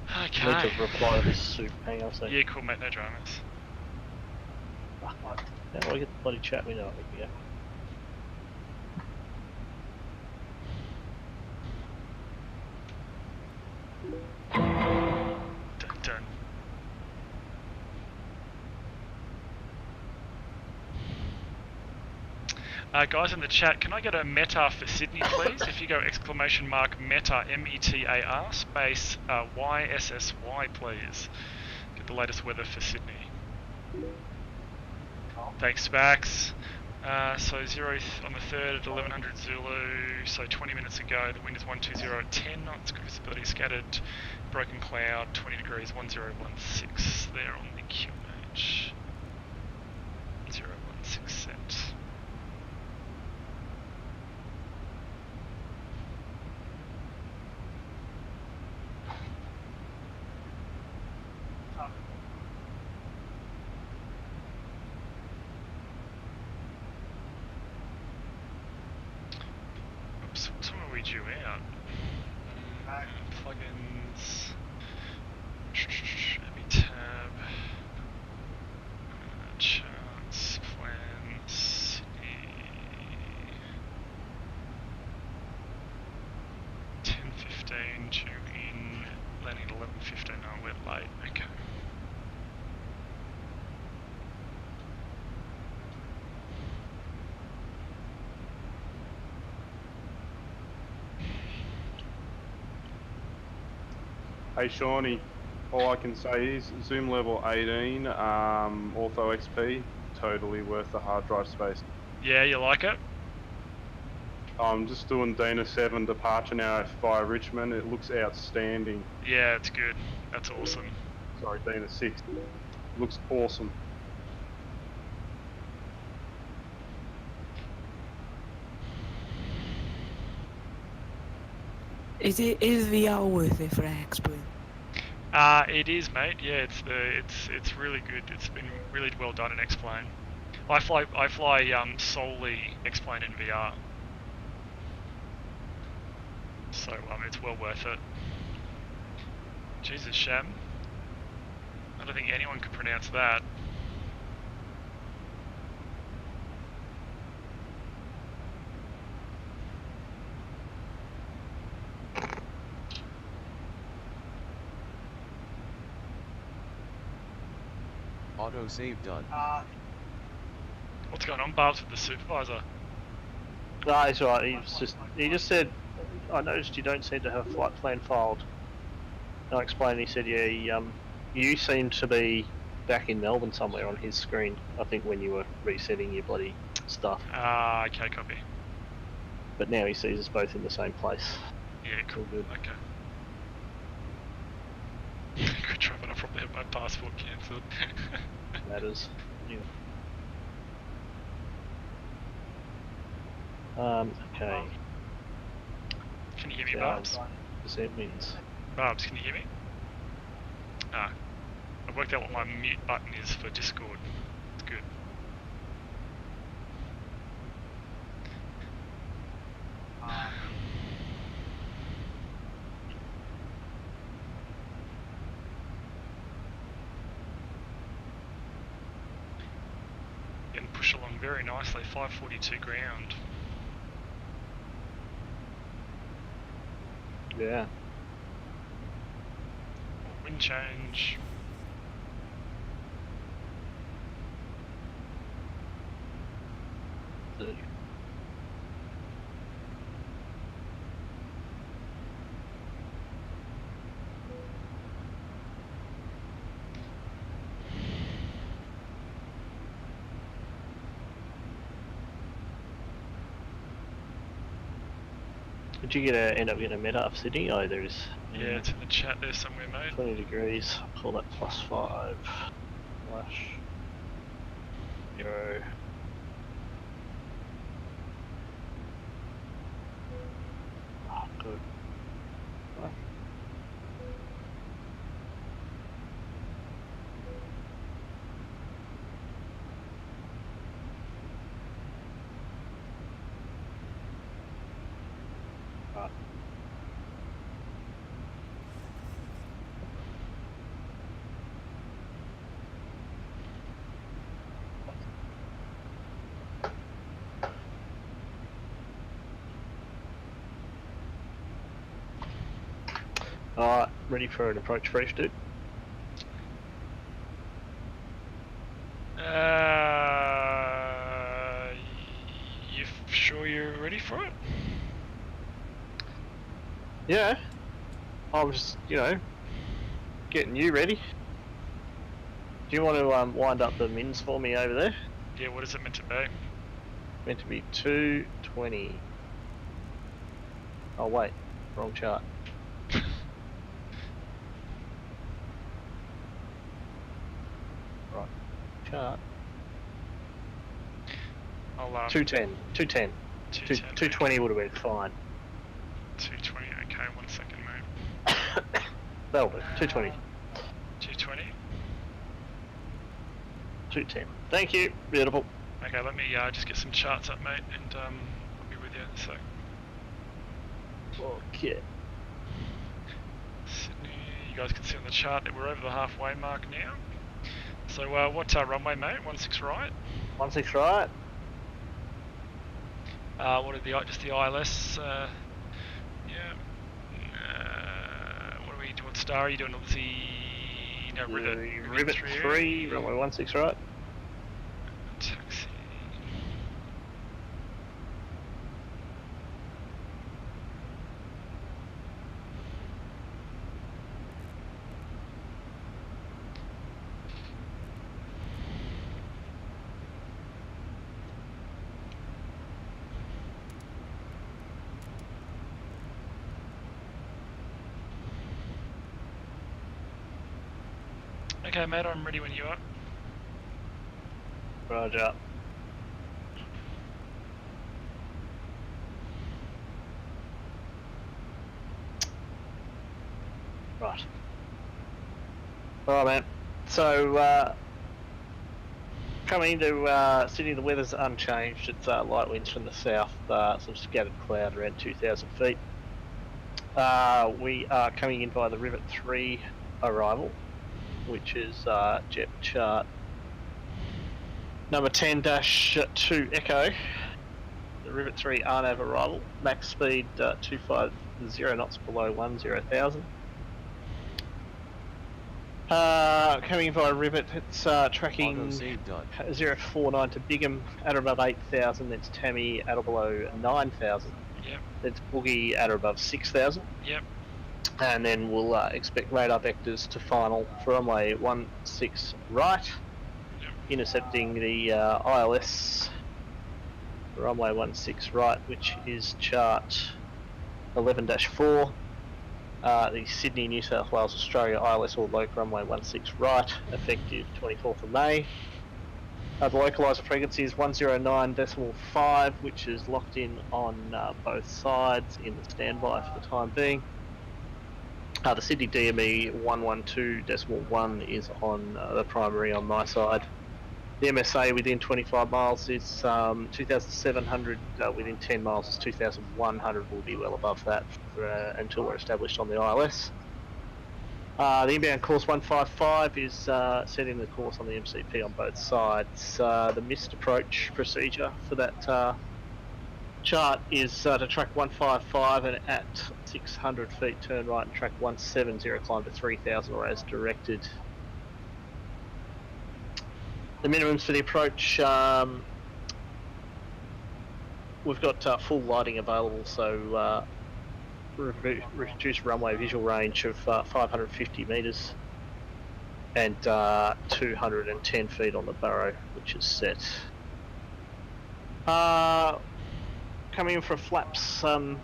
I Okay. need to reply to this soup. Hang on a second. Yeah, cool, mate, no dramas. How do I get the bloody chat window? There we go. Done. Guys in the chat, can I get a METAR for Sydney, please? If you go !METAR, METAR, space YSSY, please. Get the latest weather for Sydney. Thanks, Spax. So 0 on the 3rd at 1100 Zulu, so 20 minutes ago, the wind is 120 at 10 knots, good visibility, scattered, broken cloud, 20 degrees, 1016 there on the QH. 016 set. Oops, when are we due out? Plugins, Abby tab, charts, plans, Sydney, 10:15, due in, landing at 11:15, no, we're late, okay. Hey Shawnee, all I can say is zoom level 18, Ortho XP, totally worth the hard drive space. Yeah, you like it? I'm just doing Dana 7 departure now via Richmond. It looks outstanding. Yeah, it's good. That's awesome. Sorry, Dana 6. Looks awesome. Is VR worth it for X-Plane? It is, mate. Yeah, it's really good. It's been really well done in X-Plane. I fly solely X-Plane in VR, so it's well worth it. Jesus, Sham. I don't think anyone could pronounce that. Autosave done. What's going on, Barbs, with the supervisor? No, he's right. He just said, I noticed you don't seem to have a flight plan filed. And I explained. He said, yeah, you seem to be back in Melbourne somewhere on his screen. I think when you were resetting your bloody stuff. Okay, copy. But now he sees us both in the same place. Yeah, cool. Good. Okay. Good try, but I probably have my passport cancelled. Matters. Yeah. Okay. Can you hear me, Barbs? Percent wins. Barbs, can you hear me? Ah. I worked out what my mute button is for Discord. It's good. can push along very nicely, 542 ground. Yeah. Wind change. Did you end up getting a meta of Sydney? Oh, there is. Yeah, it's in the chat there somewhere, mate. 20 degrees. Call that +5. Flash. 0. Oh, good. Right. Right. Alright, ready for an approach fresh, dude? You sure you're ready for it? Yeah. I was, getting you ready. Do you want to wind up the mins for me over there? Yeah, what is it meant to be? Meant to be 220. Oh wait, wrong chart. Right, chart. I'll 210. 210. 220 would have been fine. 220, okay, 1 second, mate. That'll do. 220. 220? 210. Thank you. Beautiful. Okay, let me just get some charts up, mate, and I'll be with you in a sec. Okay. Sydney, you guys can see on the chart that we're over the halfway mark now. So what's our runway, mate? 16 right? 16 right. What are just the ILS? Yeah. What are we doing? Star? Are you doing obviously? No, Rivet 3, runway 16 right. Taxi. Okay, mate, I'm ready when you are. Roger. Right. Alright, man. So, coming into Sydney, the weather's unchanged. It's light winds from the south, some scattered cloud around 2,000 feet. We are coming in by the Rivet 3 arrival, which is jet chart number 10-2 Echo. The Rivet 3 RNAV arrival, max speed 250 knots below 10,000. Coming in via Rivet, it's tracking 049 to Bigham at or above 8,000. That's Tammy at or below 9,000. Yep. That's Boogie at or above 6,000. Yep. And then we'll expect radar vectors to final for runway 16 right, intercepting the ILS runway 16 right, which is chart 11-4. The Sydney, New South Wales, Australia ILS or local runway 16 right, effective 24th of May. The localizer frequency is 109.5, which is locked in on both sides in the standby for the time being. The Sydney DME 112.1 is on the primary on my side. The MSA within 25 miles is 2,700, within 10 miles is 2,100, will be well above that until we're established on the ILS. The inbound course 155 is setting the course on the MCP on both sides. The missed approach procedure for that chart is to track 155 and at 600 feet turn right and track 170, climb to 3000 or as directed. The minimums for the approach, we've got full lighting available, so reduced runway visual range of 550 metres and 210 feet on the Barrow, which is set. Coming in for flaps 40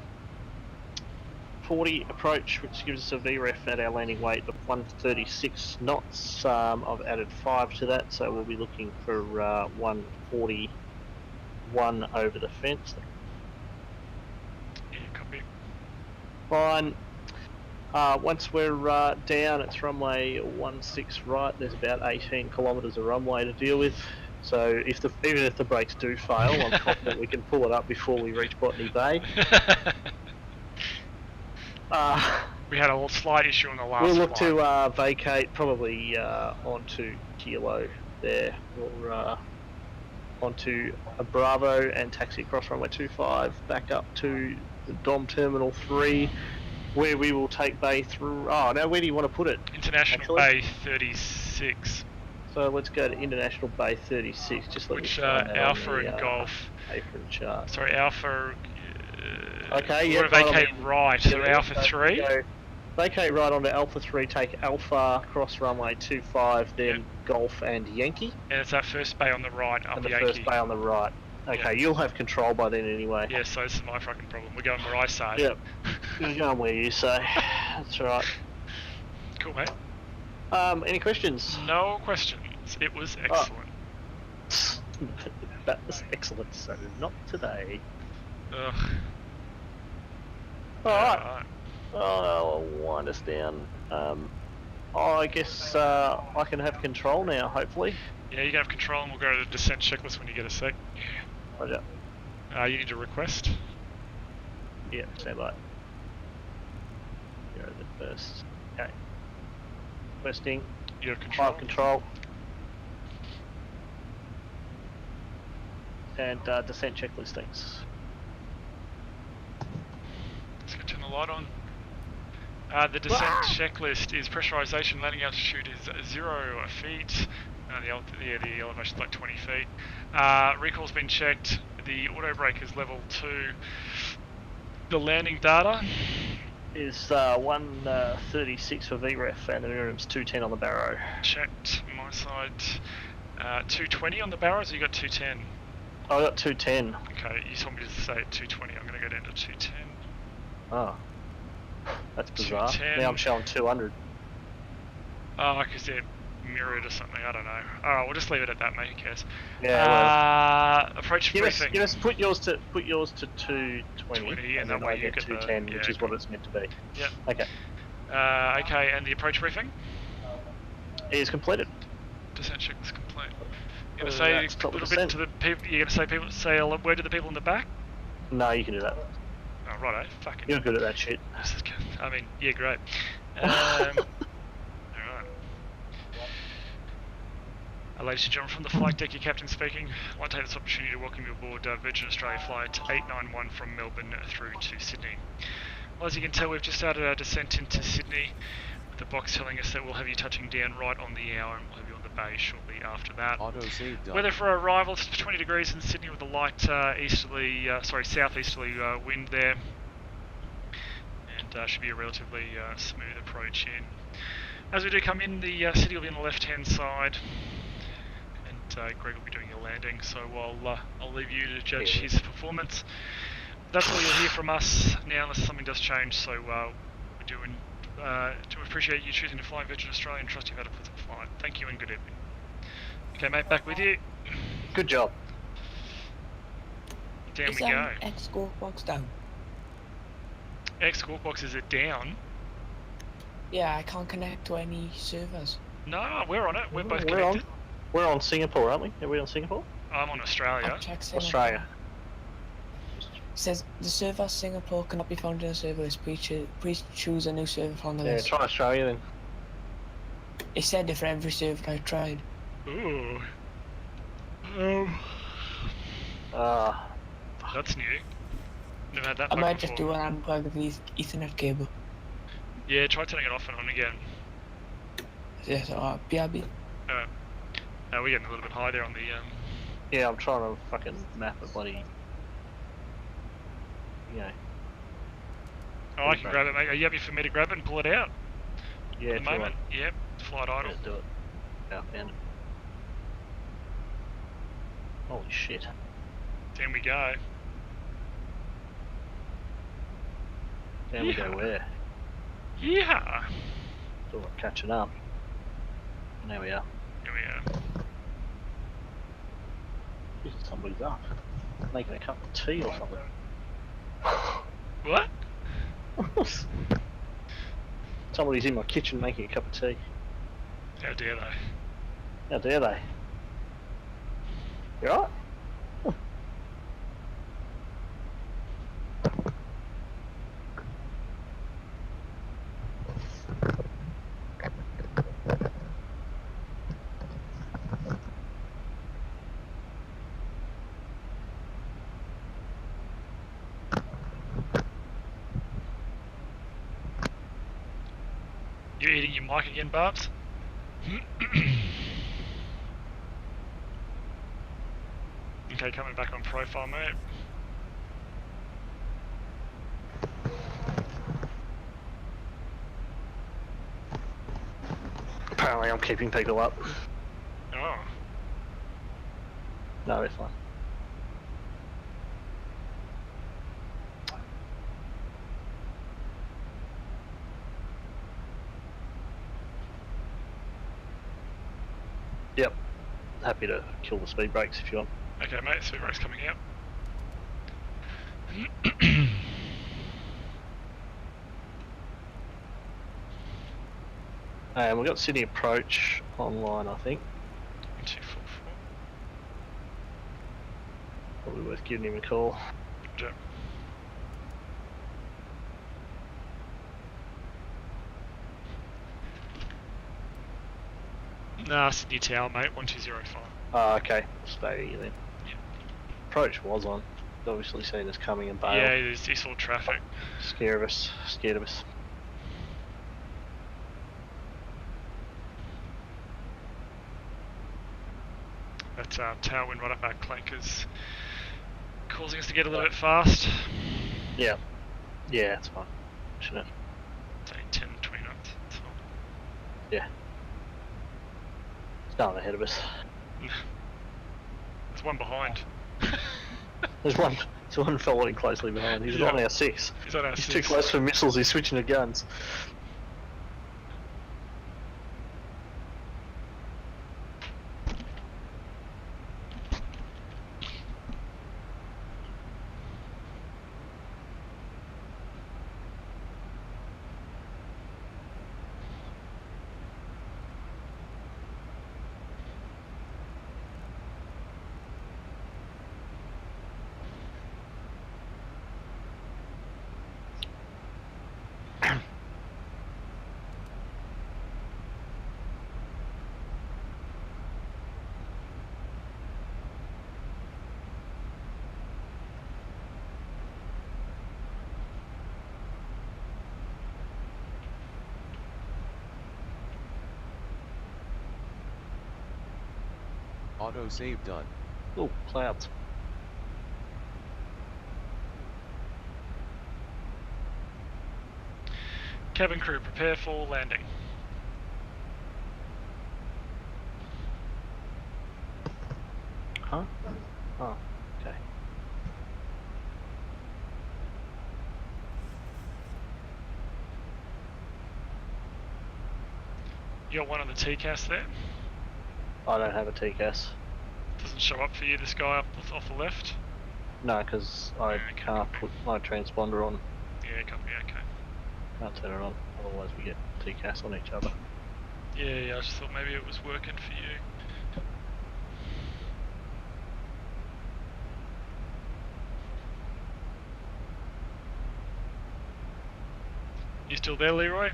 approach, which gives us a VREF at our landing weight of 136 knots. I've added 5 to that, so we'll be looking for 141 over the fence. Yeah, copy. Fine. Once we're down, it's runway 16 right. There's about 18 kilometres of runway to deal with. So even if the brakes do fail, I'm confident we can pull it up before we reach Botany Bay. We had a slight issue on the last We'll look flight. to vacate probably onto Kilo there, or onto a Bravo and taxi across runway 25 back up to the Dom Terminal 3, where we will take Bay through. Oh, now where do you want to put it? International Bay 36. So let's go to International Bay 36. Just let Which me find that on Alpha the, and Golf. apron chart. Sorry, Alpha. Okay, we're yeah. going to vacate right, so Alpha 3. Go, vacate right onto Alpha 3, take Alpha, cross runway 25, then Golf and Yankee. And it's that first bay on the right, up And the Yankee. first bay on the right. Okay, you'll have control by then anyway. Yeah, so this is my fucking problem. We're going where I say. Yep. You're going where you say. That's right. Cool, mate. Any questions? No questions. It was excellent. That was excellent, so not today. Ugh. Alright. I'll wind us down. I guess I can have control now, hopefully. Yeah, you can have control and we'll go to the descent checklist when you get a sec. Roger. You need to request. Yeah, stand by. Go to the first. Okay. Requesting. You have control. Control. And descent checklist, thanks. Let's go turn the light on. The descent checklist is pressurization, landing altitude is 0 feet. The elevation's like 20 feet. Recall's been checked. The auto brake is level 2. The landing data is 136 for VREF and the minimum's 210 on the Barrow. Checked. My side. 220 on the Barrow, so you got 210. I got 210. Okay, you told me to say 220. I'm going to go down to 210. Oh. That's bizarre. 210. Now I'm showing 200. Oh, because they're mirrored or something. I don't know. Alright, we'll just leave it at that, mate. Who cares? Yeah. Approach Give briefing. us put yours to 220, 20, and then that way I you get get 210, the, which is what it's meant to be. Yep. Okay. Okay, and the approach briefing? It is completed. Descent checklist complete. You're gonna say a little bit to the people. You're gonna say a word to the people in the back. No, you can do that. Oh, righto. Fucking. You're good at that shit. This is good. I mean, yeah, great. Alright. Ladies and gentlemen, from the flight deck, your captain speaking. I'd like to take this opportunity to welcome you aboard Virgin Australia Flight 891 from Melbourne through to Sydney. Well, as you can tell, we've just started our descent into Sydney, with the box telling us that we'll have you touching down right on the hour and we'll have you on the bay shortly after that. Auto save done. Weather for our arrival is 20 degrees in Sydney with a light southeasterly wind there. And should be a relatively smooth approach in. As we do come in, the city will be on the left-hand side. Greg will be doing your landing, so I'll leave you to judge his performance. That's all you'll hear from us now, unless something does change. So we do appreciate you choosing to fly Virgin Australia and trust you've had a pleasant flight. Thank you and good evening. Okay, mate, back with you. Good job. Down we go. X squawk box down. X squawk box, is it down? Yeah, I can't connect to any servers. No, we're on it. We're both connected. We're on Singapore, aren't we? Are we on Singapore? I'm on Australia. Australia. It says the server Singapore cannot be found in a server list. Please choose a new server from the list. Yeah, try Australia then. It said it for every server I tried. Ooh. That's new. Never had that I bug might before. just do an unplug the Ethernet cable. Yeah, try turning it off and on again. Yes, BRB. We're getting a little bit high there on the Yeah, I'm trying to fucking map a bloody. You know. Oh, I can grab it, mate. Are you happy for me to grab it and pull it out? Yeah, At the moment? Yep, flight idle. Yeah, do it. Yeah, found it. Holy shit. Then we go. Then we go where? Yeah. Still not catching up. And there we are. Here we are. Jesus, somebody's up. Making a cup of tea or something. What? Somebody's in my kitchen making a cup of tea. How dare they? How dare they? You alright? You eating your mic again, Barbs? Okay, coming back on profile, mate. Apparently I'm keeping people up. Oh. No, it's fine. Yep. Happy to kill the speed brakes if you want. Okay, mate, speed brake's coming out. And we've got Sydney Approach online, I think. 244. Probably worth giving him a call. Yep. Nah, Sydney Tower, mate, 1205. Oh, okay. Stay then. Yeah. Approach was on. Obviously seen us coming and bailed. Yeah, he saw traffic. Scared of us. Scared of us. That tailwind right up our clankers causing us to get a little bit fast. Yeah. Yeah, it's fine. Shouldn't it? It's only 10, 20 knots. It's fine. Yeah. It's going ahead of us. There's one behind. There's one following closely behind. He's on our 6. He's on our He's 6. too close for missiles, he's switching to guns. Auto save done. Oh, clouds. Cabin crew, prepare for landing. Huh? Oh, okay. You got one on the TCAS there? I don't have a TCAS. Doesn't show up for you, this guy up off the left? No, because I Yeah, can't put my transponder on. Yeah, copy, okay. Can't turn it on, otherwise we get TCAS on each other. Yeah, I just thought maybe it was working for you. You still there, Leroy?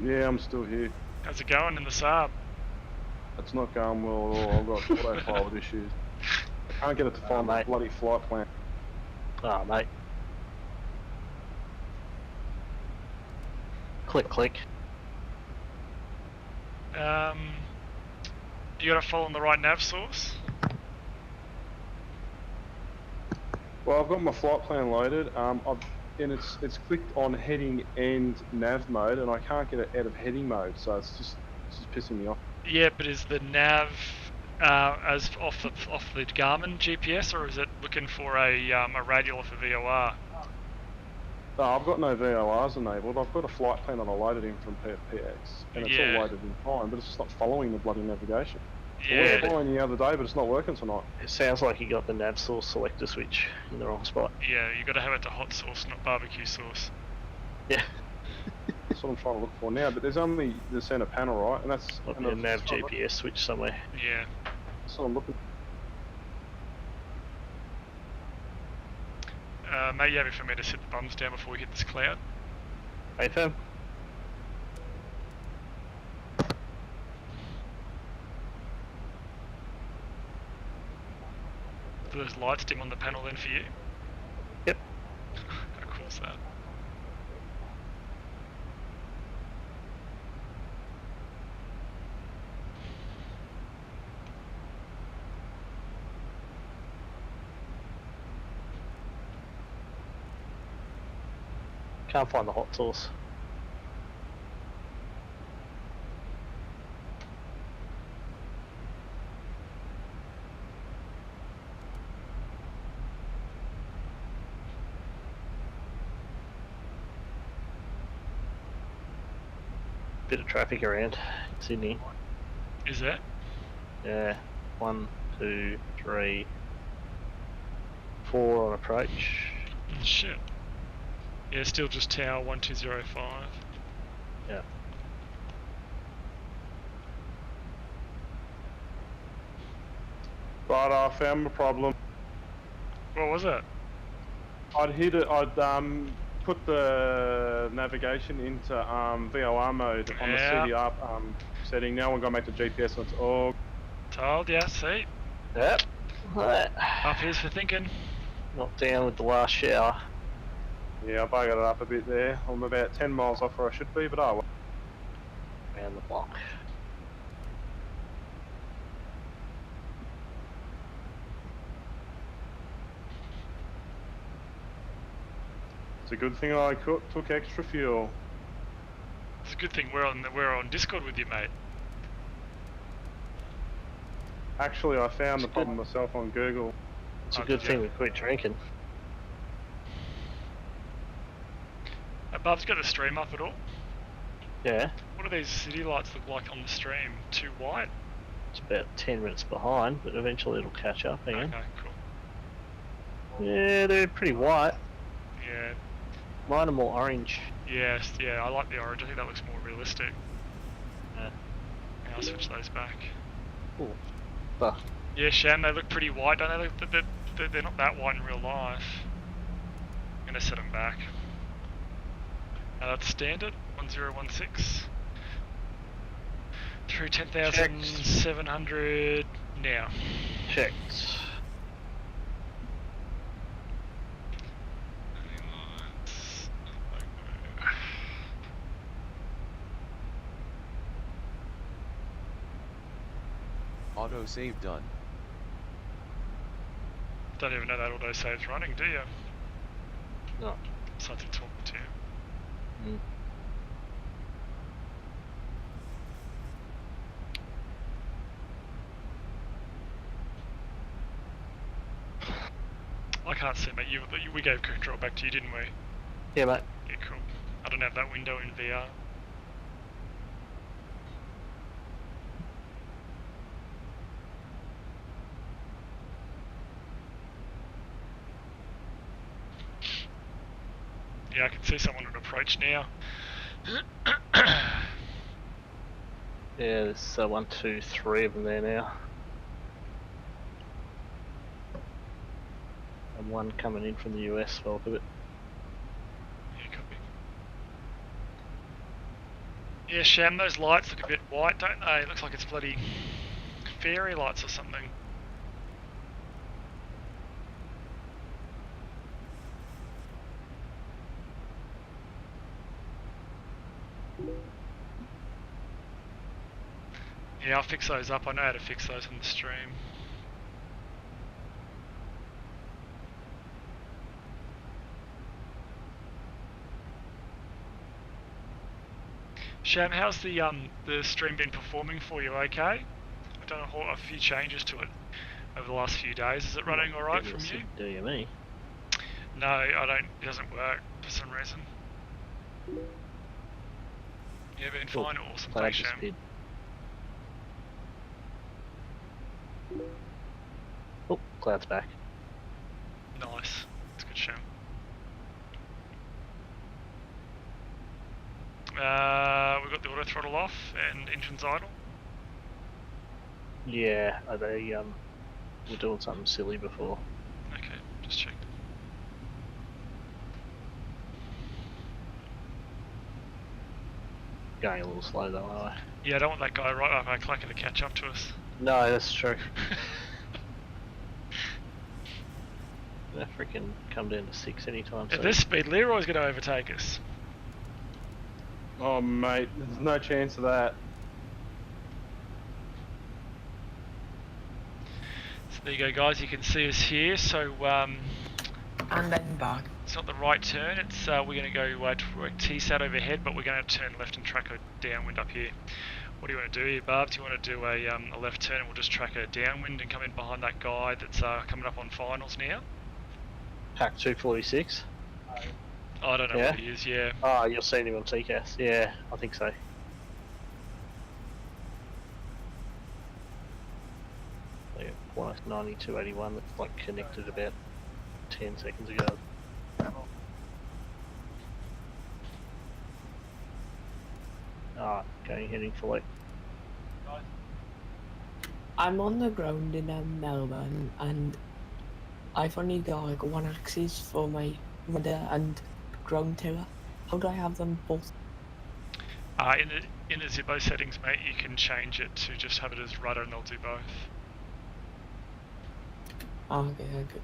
Yeah, I'm still here. How's it going in the Saab? It's not going well at all. I've got autopilot issues. I can't get it to find my mate. bloody flight plan. Oh, mate. Click, click. You got to follow the right nav source? Well, I've got my flight plan loaded. And it's clicked on heading and nav mode, and I can't get it out of heading mode. So it's just pissing me off. Yeah, but is the nav as off the Garmin GPS, or is it looking for a radial off a VOR? No, I've got no VORs enabled. I've got a flight plan that I loaded in from PFPX, and it's all loaded in fine, but it's just not following the bloody navigation. Yeah. It was following the other day, but it's not working tonight. It sounds like you got the nav source selector switch in the wrong spot. Yeah, you got to have it to hot sauce, not barbecue sauce. Yeah. That's what I'm trying to look for now, but there's only the center panel, right? And that's Might be a nav GPS switch somewhere. Yeah. That's what I'm looking. Mate, you happy for me to sit the bums down before we hit this cloud? Hey, fam. Do those lights dim on the panel then for you? Yep. How cool is that? Can't find the hot sauce. Bit of traffic around Sydney. Is it? Yeah. 1, 2, 3, 4 on approach. Shit. Yeah, still just tower 1205. Yeah. Right, I found my problem. What was it? I'd put the navigation into VOR mode on the CDR setting. Now I'm going back to GPS and it's all... Told, yeah, see? Yep. Up here's for thinking. Not down with the last shower. Yeah, I buggered it up a bit there. I'm about 10 miles off where I should be, but oh well. Around the block. It's a good thing I took extra fuel. It's a good thing we're on Discord with you, mate. Actually, I found the problem myself on Google. It's a good thing we quit drinking. Bub's got the stream up at all? Yeah. What do these city lights look like on the stream? Too white? It's about 10 minutes behind, but eventually it'll catch up. Hang on. Okay, cool. Yeah, they're pretty white. Yeah. Mine are more orange. Yes, yeah, I like the orange. I think that looks more realistic. Yeah. I'll switch those back. Cool. But yeah, Shan, they look pretty white, don't they? They're not that white in real life. I'm gonna set them back. That's standard, 1016. Through 10,700 now. checked. Auto save done. Don't even know that autosave's running, do you? No. Something talking to you. Mm. I can't see, mate. We gave control back to you, didn't we? Yeah, mate. Yeah, cool. I don't have that window in VR. Yeah, I can see someone at approach now. Yeah, there's 1, 2, 3 of them there now. And one coming in from the US, by the look of it. Yeah, copy. Yeah, Sham, those lights look a bit white, don't they? It looks like it's bloody fairy lights or something. Yeah, I'll fix those up. I know how to fix those on the stream. Sham, how's the stream been performing for you? Okay, I've done a few changes to it over the last few days. Is it running all right from you? Do you me? No, I don't. It doesn't work for some reason. Yeah, been fine. Awesome. Thanks, Sham. Oh, cloud's back. Nice. That's good, Sham. We've got the auto throttle off and engines idle. Yeah, they were doing something silly before. Okay, just check. Going a little slow though, aren't I? Yeah, I don't want that guy right up our clacker to catch up to us. No, that's true. Gonna freaking come down to 6 anytime soon. At this speed, Leroy's going to overtake us. Oh mate, there's no chance of that. So there you go, guys. You can see us here. So And then back. it's not the right turn. It's we're going to go T-sat overhead, but we're going to turn left and track a downwind up here. What do you want to do here, Barbs? Do you want to do a left turn and we'll just track a downwind and come in behind that guy that's coming up on finals now? Pack 246. I don't know what he is, yeah. Oh, you'll see him on TCAS. Yeah, I think so. Yeah, 9281 that's like connected about 10 seconds ago. Heading for like. I'm on the ground in Melbourne, and I've only got like one axis for my rudder and ground tower. How do I have them both? In the Zippo settings, mate, you can change it to just have it as rudder and they'll do both. Oh, okay, good.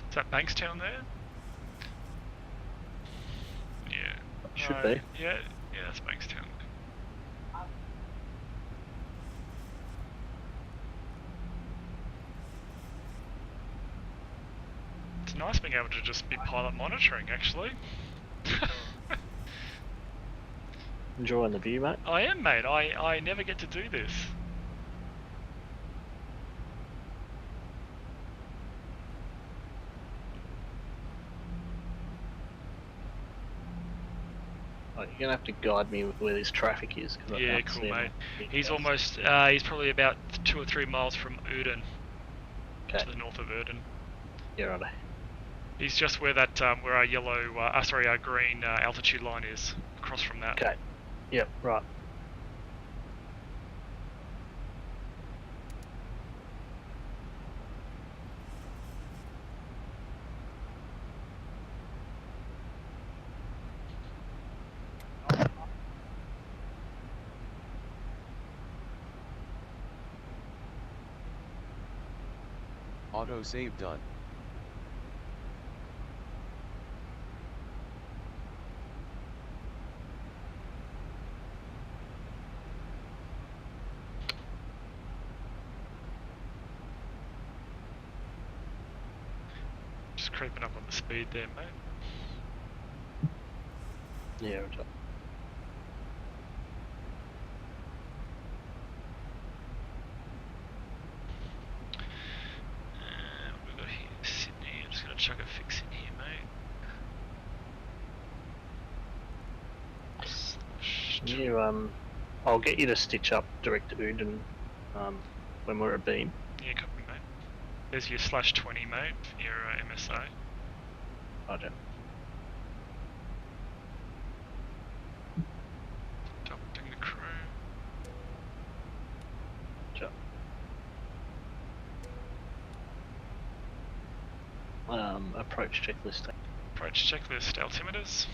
Is that Bankstown there? Yeah. Should be. Yeah, that's Bankstown. It's nice being able to just be pilot monitoring, actually. Enjoying the view, mate? I am, mate. I never get to do this. Oh, you're gonna have to guide me where this traffic is. Yeah, cool, mate. He's almost, he's probably about 2 or 3 miles from Uden. Okay. To the north of Uden. Yeah, right. He's just where that, where our yellow, our green altitude line is, across from that. Okay. Yep, right. Auto save done. Just creeping up on the speed there, mate. Yeah, right. We've got here Sydney. I'm just going to chuck a fix in here, mate. You, I'll get you to stitch up direct to Uden when we're at Beam. Yeah, copy, mate. There's your /20, mate, for your MSA. Roger. Double ding the crew. approach checklist. Approach checklist, altimeters.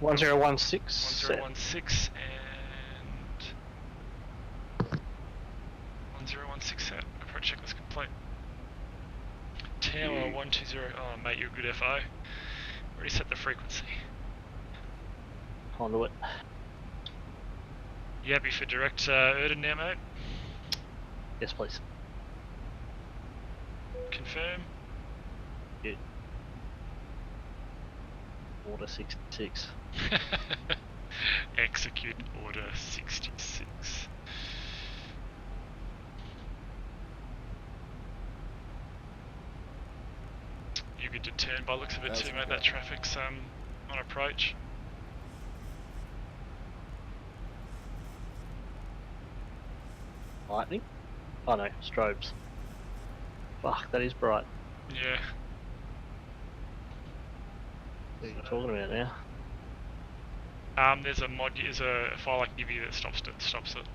1016. set. 1016 and 1016 set. Approach checklist complete. Tower 120. Oh, mate, you're a good FO. Already set the frequency. Onto it. You happy for direct Erden now, mate? Yes, please. Confirm. Yeah. Order 66. Execute order 66. You good to turn by the looks of it too, mate. That traffic's on approach. Lightning? Oh no, strobes. Fuck, that is bright. Yeah. What are you talking about now? There's a file I can give you that stops it.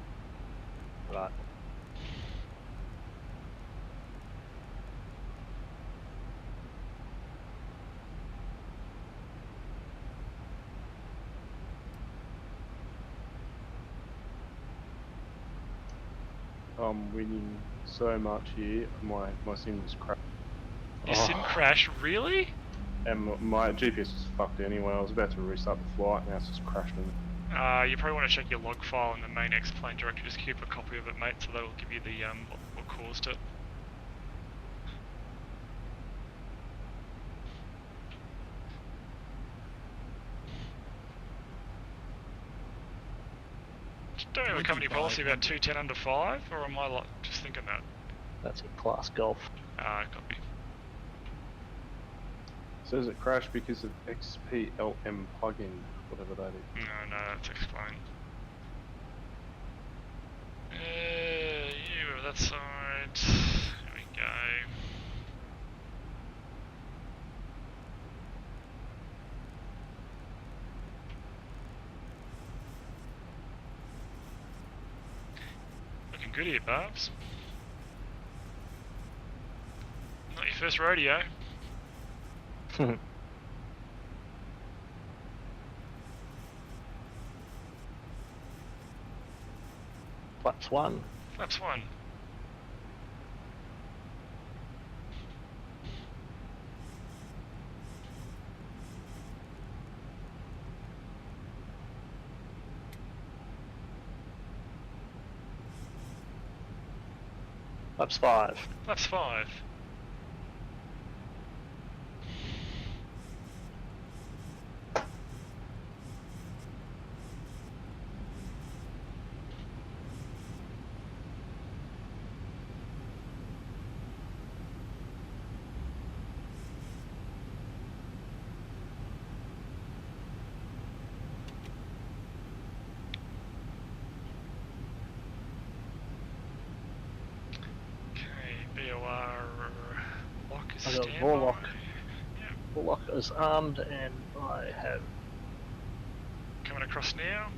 Right. I'm winning so much here. My sim just crashed. Your sim crash, really? And my GPS is fucked anyway. I was about to restart the flight, now it's just crashed in. You probably want to check your log file in the main X-Plane directory. Just keep a copy of it, mate, so that will give you the what caused it. Don't we have a company policy about 210 under 5, or am I just thinking that? That's in class golf. Copy. Says it crashed because of XPLM plugin, whatever that is. No, that's explained. You over that side. Here we go. Looking good here, Barbs. Not your first rodeo. Flaps 1. Flaps 1. Flaps 5. Flaps 5. I got Warlock. Warlock is armed, and I have coming across now.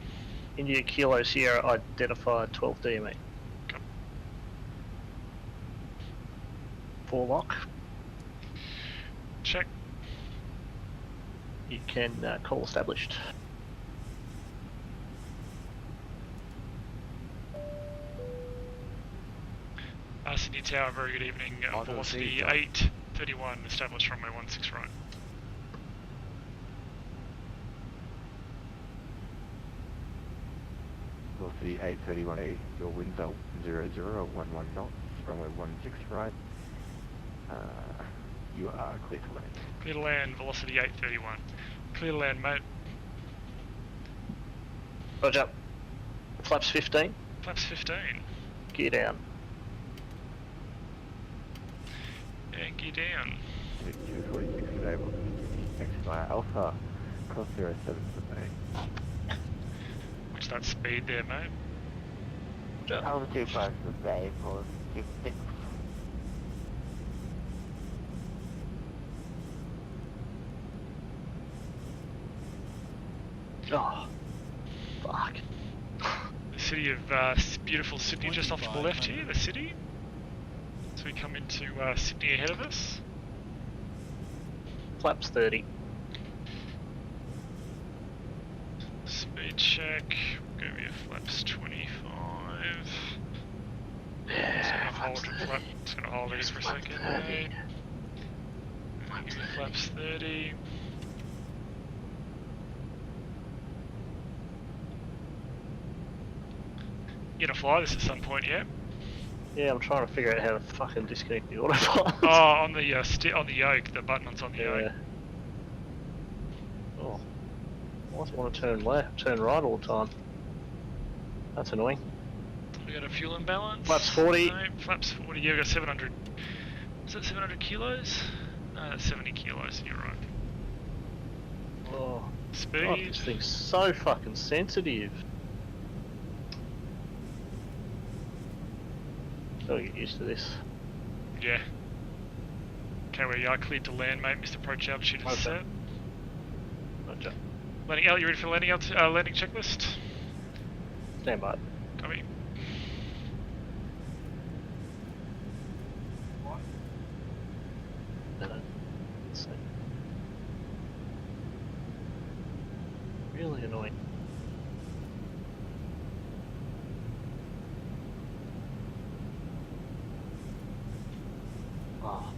India Kilo Sierra identified 12 DME. Okay. Warlock. Check. You can call established. Sydney Tower, very good evening. Velocity 831, established runway 16 right. Velocity 831A, your winds are 0011 knots, runway 16 right. You are clear to land. Clear to land, velocity 831. Clear to land, mate. Roger. Flaps 15. Flaps 15. Gear down. And gear down. 246 today, next via Alpha, cross 07 today. What's that speed there, mate? Alpha 25 today for 56. Oh, fuck. The city of beautiful Sydney just off to the left here, the city. So we come into Sydney ahead of us. Flaps 30. Speed check. Go via flaps 25. Just gonna hold it for a second. Mate. Give you flaps 30. You gonna fly this at some point, yeah? Yeah, I'm trying to figure out how to fucking disconnect the autopilot. Oh, on the on the yoke, the button's on the yoke. Oh, I always want to turn left, turn right all the time. That's annoying. We got a fuel imbalance. Flaps 40. No, flaps 40. Yeah, we got 700. Is that 700 kilos? No, that's 70 kilos. You're right. Oh, Speed. God, this thing's so fucking sensitive. Gotta get used to this. Yeah. Okay, we are cleared to land, mate. Mr. Pro Sharpshooter is set. Roger. Landing out. You ready for landing out? Landing checklist. Stand by. Copy. Let's see. Really annoying. Oh.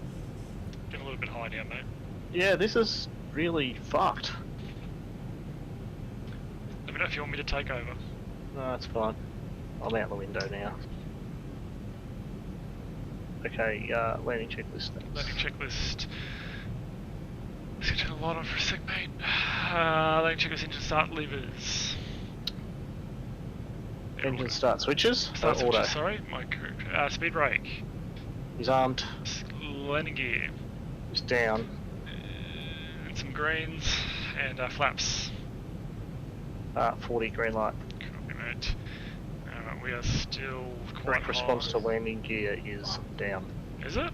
Getting a little bit high now, mate. Yeah, this is really fucked. Let me know if you want me to take over. No, that's fine. I'm out the window now. Okay, landing checklist. Landing checklist. Let's get the light on for a sec, mate. Landing checklist, engine start levers. Engine start switches. Start Auto. switches, sorry. My speed brake. He's armed. Landing gear. He's down. And some greens. And flaps. 40 green light. Copy, mate. We are still quite Direct response high. to landing gear is down. Is it?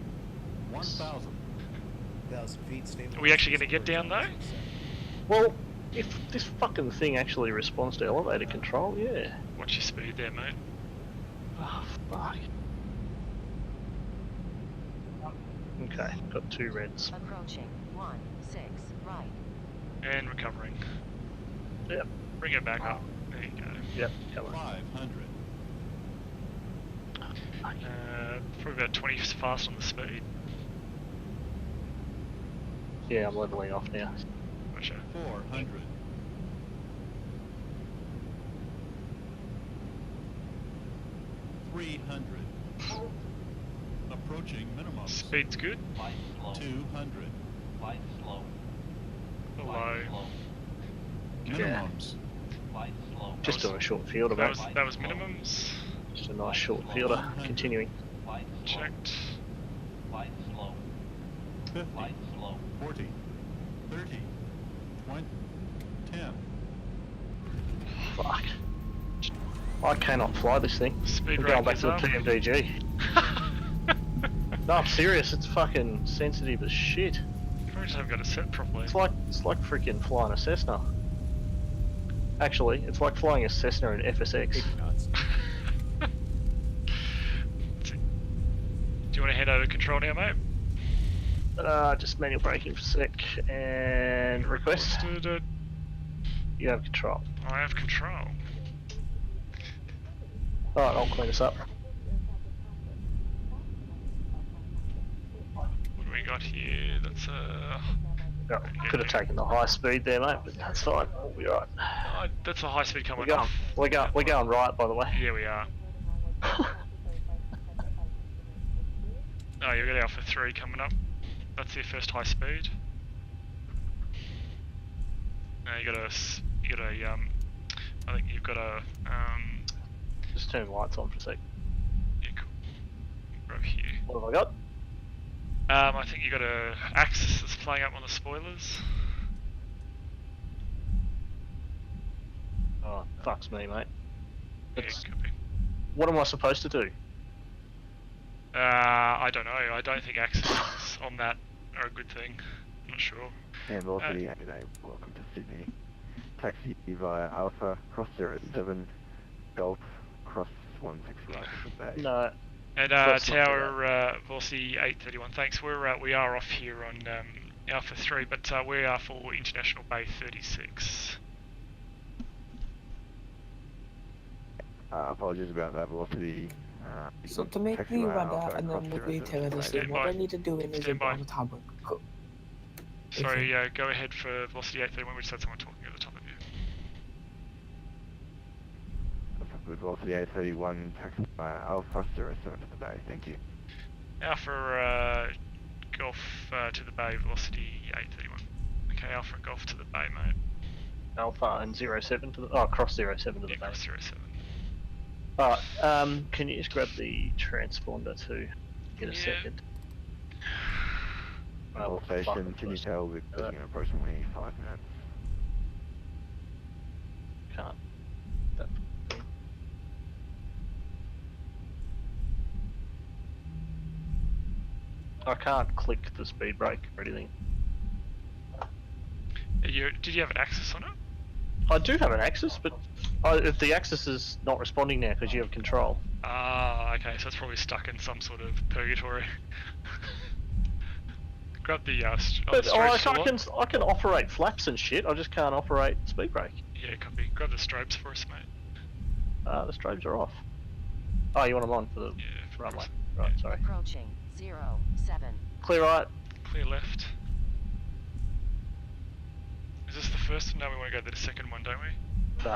1,000 feet stable. Are we actually going to get down though? Well, if this fucking thing actually responds to elevator control, yeah. What's your speed there, mate? Oh, fuck. Okay, got 2 reds. Approaching 16 right. And recovering. Yep. Bring it back up. There you go. Yep, come on. 500. Probably about 20 fast on the speed. Yeah, I'm leveling off now. Gotcha. 400. 300. Approaching minimum. Speed's good. 200. Low. Minimums. Just doing a short fielder, mate. That was minimums. Just a nice short fielder. Continuing. Checked. 50. 40. 30. 20. 10. Fuck. I cannot fly this thing. Speed I'm going back rate to the is up. PMDG. No, I'm serious. It's fucking sensitive as shit. You probably just haven't got it set properly. It's like freaking flying a Cessna. Actually, it's like flying a Cessna in FSX. Do you want to hand over control now, mate? Just manual braking for a sec and request. You have control. I have control. Alright, I'll clean this up. What do we got here? That's Could have taken the high speed there, mate, but that's fine. We'll be right. That's a high speed coming We're going, off. we're going right, by the way. Yeah, we are. Oh, you've got Alpha 3 coming up. That's your first high speed. Now you got a, I think you've got a, Just turn the lights on for a sec. yeah, cool. Right here. What have I got? I think you got a axis that's playing up on the spoilers. Oh, fucks me, mate. Yeah, It's- copy. What am I supposed to do? I don't know. I don't think axes on that are a good thing. I'm not sure. Handball City, welcome to Sydney. Taxi via Alpha, cross 07, Golf, cross 161. No. And That's not Tower Vorsey 831. Thanks. We are off here on Alpha 3, but we are for International Bay 36. Apologies about that velocity. So to make the radar and then the VATSIM the same, what I need to do in is a tablet. Sorry, go ahead for velocity 831. We just had someone talking at the top of you. Velocity 831, taxi by Alpha 07 to the bay, thank you. Alpha Golf to the bay, velocity 831. Okay, Alpha Golf to the bay, mate. Alpha and 07 to the... Oh, cross 07 to the bay. Cross 07. Alright, can you just grab the transponder to get a second? Station, can you tell we're looking at approximately 5 minutes? Can't. I can't click the speed brake or anything. Did you have an axis on it? I do have an axis, but if the axis is not responding now because you have control. Ah, okay, so it's probably stuck in some sort of purgatory. Grab the but I can operate flaps and shit. I just can't operate speed brake. Yeah, copy. Grab the strobes for us, mate. The strobes are off. Oh, you want them on for the runway? Right, sorry. Approaching 07. Clear right. Clear left. Is this the first? No, we want to go to the second one, don't we?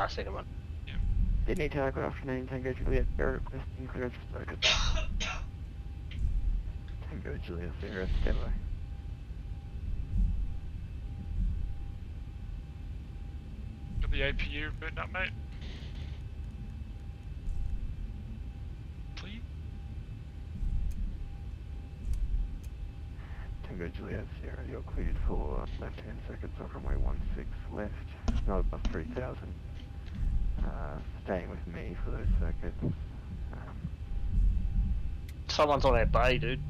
Second one. Yeah. Sydney Tower, good afternoon. Tango Juliet, Sierra requesting clearance for circuit. Tango Juliet, Sierra, stand by. Got the APU booting up, mate. Please. Tango Juliet, Sierra, you're cleared for left-hand circuit, so runway 16 left, not above 3000. Staying with me for those circuits. Someone's on our bay, dude.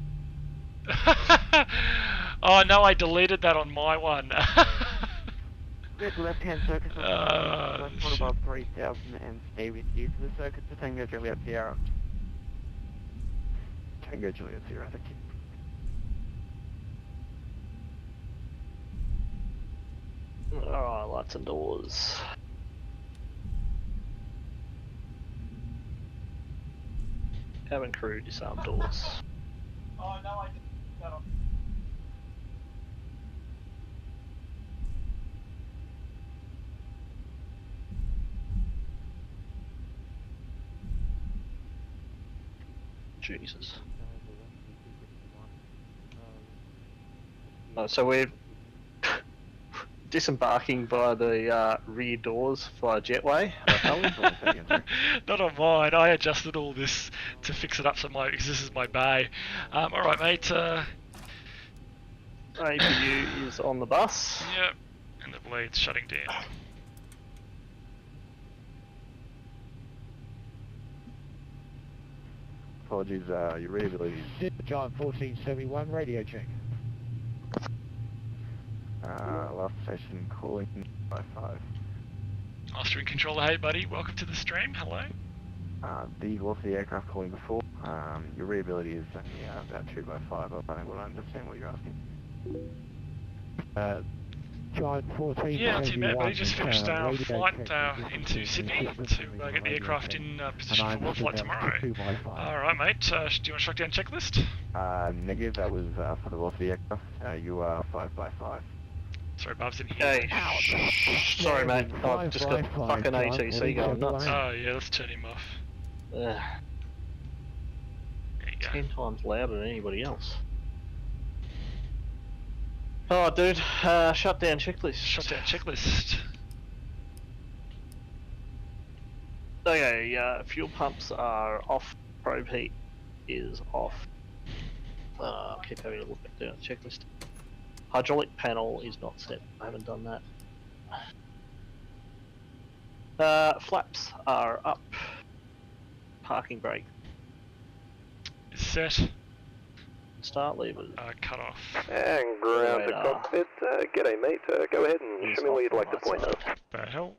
Oh no, I deleted that on my one. Left-hand circuit, not above 3000 and stay with you for the circuit for Tango Juliet, Sierra. Tango Juliet, Sierra, thank you. Alright, lights and doors. Cabin crew, disarm doors. Oh no, I didn't put that on. Jesus. So we're disembarking by the rear doors via jetway. Not on mine. I adjusted all this to fix it up because this is my bay. Alright, mate. APU is on the bus. Yep. And the blade's shutting down. Apologies, your readability is John 1471, radio check. Last station calling by 5. Mastering controller, hey buddy, welcome to the stream, hello. The velocity aircraft calling before. Your readability is about 2 by 5. I don't understand what you're asking. John 14. Yeah, not too bad, buddy. Just finished our flight into Sydney to get the aircraft in position for Worldflight tomorrow. Alright, mate. Do you want a shutdown checklist? Negative. That was for the velocity aircraft. You are 5 by 5. Sorry, Barbs in here. Hey, sorry, mate. I've just got fucking ATC going nuts. Oh, yeah, let's turn him off. There you go. 10 times louder than anybody else. Oh, dude, shutdown checklist. Shutdown checklist. Okay, fuel pumps are off. Probe heat is off. Keep having a look at the checklist. Hydraulic panel is not set. I haven't done that. Flaps are up. Parking brake Is set. Start levers. Cut off. And ground to cockpit. G'day, mate. Go ahead and show me where you'd like to point out. The hell?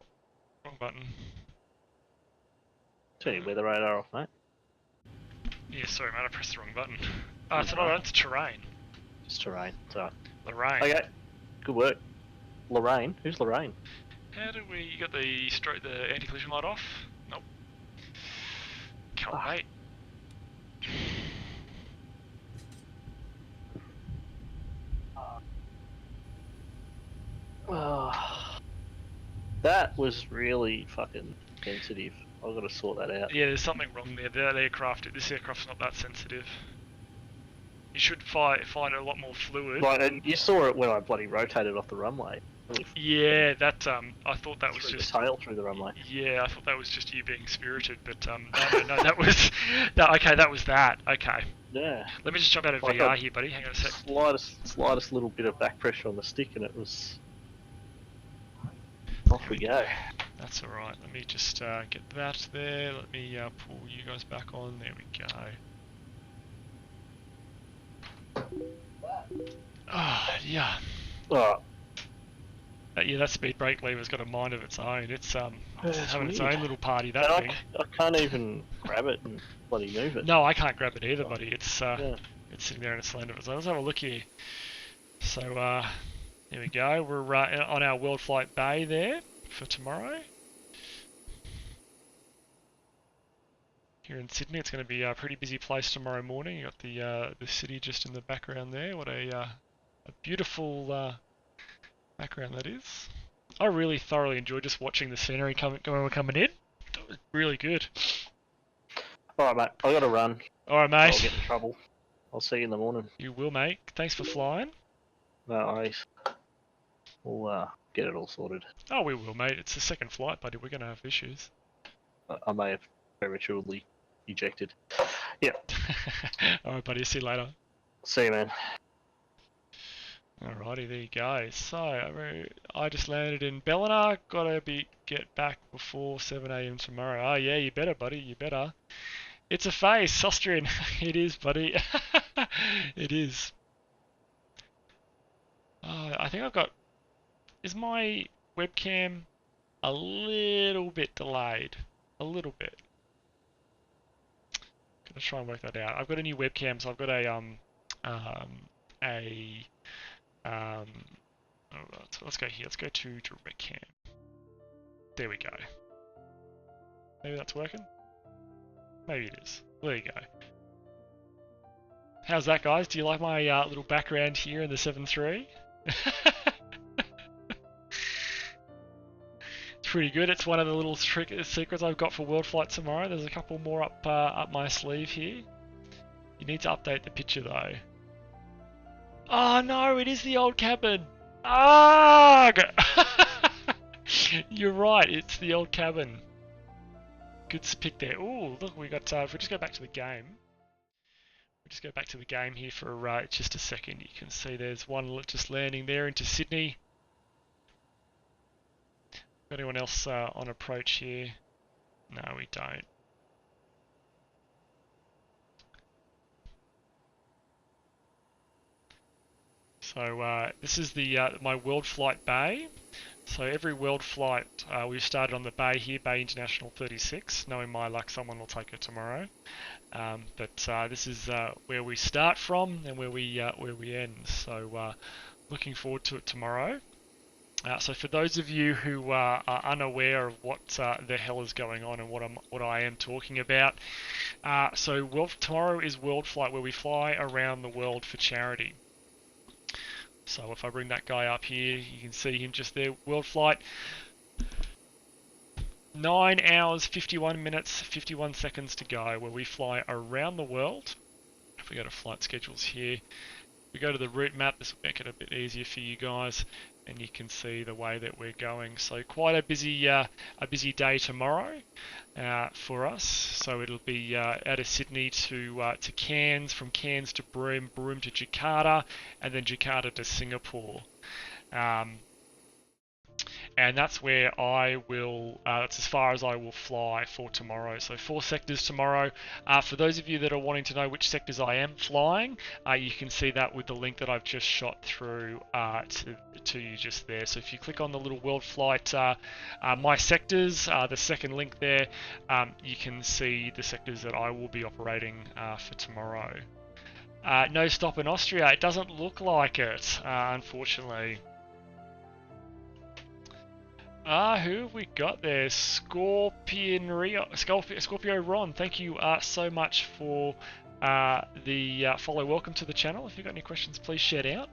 Wrong button. Tell you where the radar off, mate. Yeah, sorry, mate. I pressed the wrong button. It's not. It's terrain. It's terrain. So Lorraine. Okay, good work. Lorraine? Who's Lorraine? How do we... You got the anti-collision light off? Nope. Can't wait. That was really fucking sensitive. I've got to sort that out. Yeah, there's something wrong there. This aircraft's not that sensitive. You should find a lot more fluid. Right, and you saw it when I bloody rotated off the runway. Yeah, that I thought that was just the tail through the runway. Yeah, I thought that was just you being spirited, but no, that was okay. That was that. Okay. Yeah. Let me just jump out of VR here, buddy. Hang on a sec. Slightest little bit of back pressure on the stick, and it was off we go. That's all right. Let me just get that there. Let me pull you guys back on. There we go. Oh, yeah. Alright. Yeah, that speed brake lever's got a mind of its own. It's having its weird. own little party, that And thing. I can't even grab it and bloody move it. No, I can't grab it either, buddy. It's sitting there in its land of its own. Let's have a look here. So, here we go. We're on our Worldflight bay there for tomorrow. Here in Sydney, it's going to be a pretty busy place tomorrow morning. You got the city just in the background there. What a beautiful background that is. I really thoroughly enjoyed just watching the scenery when we're coming in. That was really good. Alright, mate. I got to run. Alright, mate. I'll get in trouble. I'll see you in the morning. You will, mate. Thanks for flying. No worries. We'll get it all sorted. Oh, we will, mate. It's the second flight, buddy. We're going to have issues. I may have prematurely ejected. Yep. Alright, buddy. See you later. See you, man. Alrighty, there you go. So, I just landed in Ballina. Gotta get back before 7 AM tomorrow. Oh yeah, you better, buddy. You better. It's a face, Austrian. It is, buddy. It is. I think I've got... Is my webcam a little bit delayed? A little bit. Gonna try and work that out. I've got a new webcam, so I've got let's go here. Let's go to direct cam. There we go. Maybe that's working? Maybe it is. There you go. How's that, guys? Do you like my little background here in the 7.3? It's pretty good. It's one of the little secrets I've got for Worldflight tomorrow. There's a couple more up my sleeve here. You need to update the picture though. Oh no, it is the old cabin. Ah! You're right, it's the old cabin. Good pick there. Ooh, look, we got. If we just go back to the game, here for just a second. You can see there's one just landing there into Sydney. Got anyone else on approach here? No, we don't. So this is the my Worldflight bay. So every Worldflight, we've started on the bay here, Bay International 36. Knowing my luck, someone will take it tomorrow. But this is where we start from and where we end. So looking forward to it tomorrow. So for those of you who are unaware of what the hell is going on and what I am talking about, tomorrow is Worldflight, where we fly around the world for charity. So if I bring that guy up here, you can see him just there. Worldflight, 9 hours, 51 minutes, 51 seconds to go, where we fly around the world. If we go to flight schedules here, we go to the route map. This will make it a bit easier for you guys, and you can see the way that we're going. So quite a busy day tomorrow for us. So it'll be out of Sydney to Cairns, from Cairns to Broome, Broome to Jakarta, and then Jakarta to Singapore. And that's where I will, that's as far as I will fly for tomorrow. So 4 sectors tomorrow. For those of you that are wanting to know which sectors I am flying, you can see that with the link that I've just shot through to you just there. So if you click on the little Worldflight My Sectors, the second link there, you can see the sectors that I will be operating for tomorrow. No stop in Austria. It doesn't look like it, unfortunately. Who have we got there? Scorpio Ron, thank you so much for the follow. Welcome to the channel. If you've got any questions, please shout out.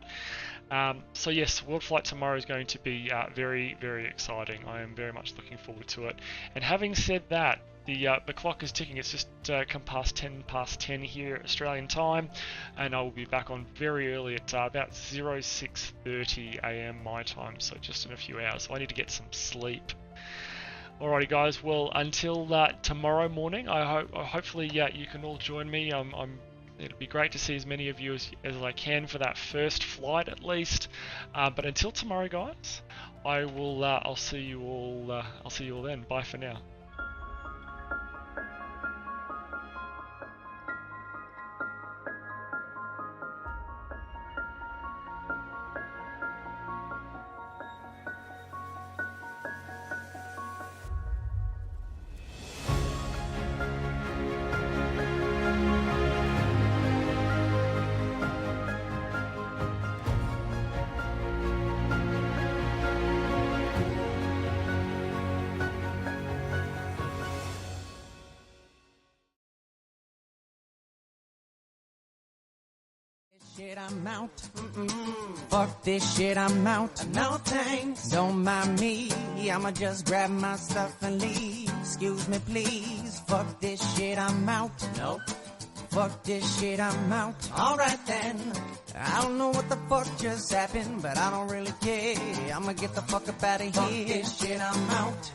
So yes, Worldflight tomorrow is going to be very, very exciting. I am very much looking forward to it. And having said that, the clock is ticking. It's just come past 10 past 10 here Australian time, and I will be back on very early at about 06:30 AM my time, so just in a few hours. So I need to get some sleep. Alrighty guys, well until tomorrow morning, hopefully you can all join me. It'll be great to see as many of you as I can for that first flight at least. But until tomorrow guys, I'll see you all then. Bye for now. Shit, I'm out. Fuck this shit, I'm out. No thanks. Don't mind me. I'ma just grab my stuff and leave. Excuse me, please. Fuck this shit, I'm out. Nope. Fuck this shit, I'm out. Alright then. I don't know what the fuck just happened, but I don't really care. I'ma get the fuck up out of here. Fuck this shit, I'm out.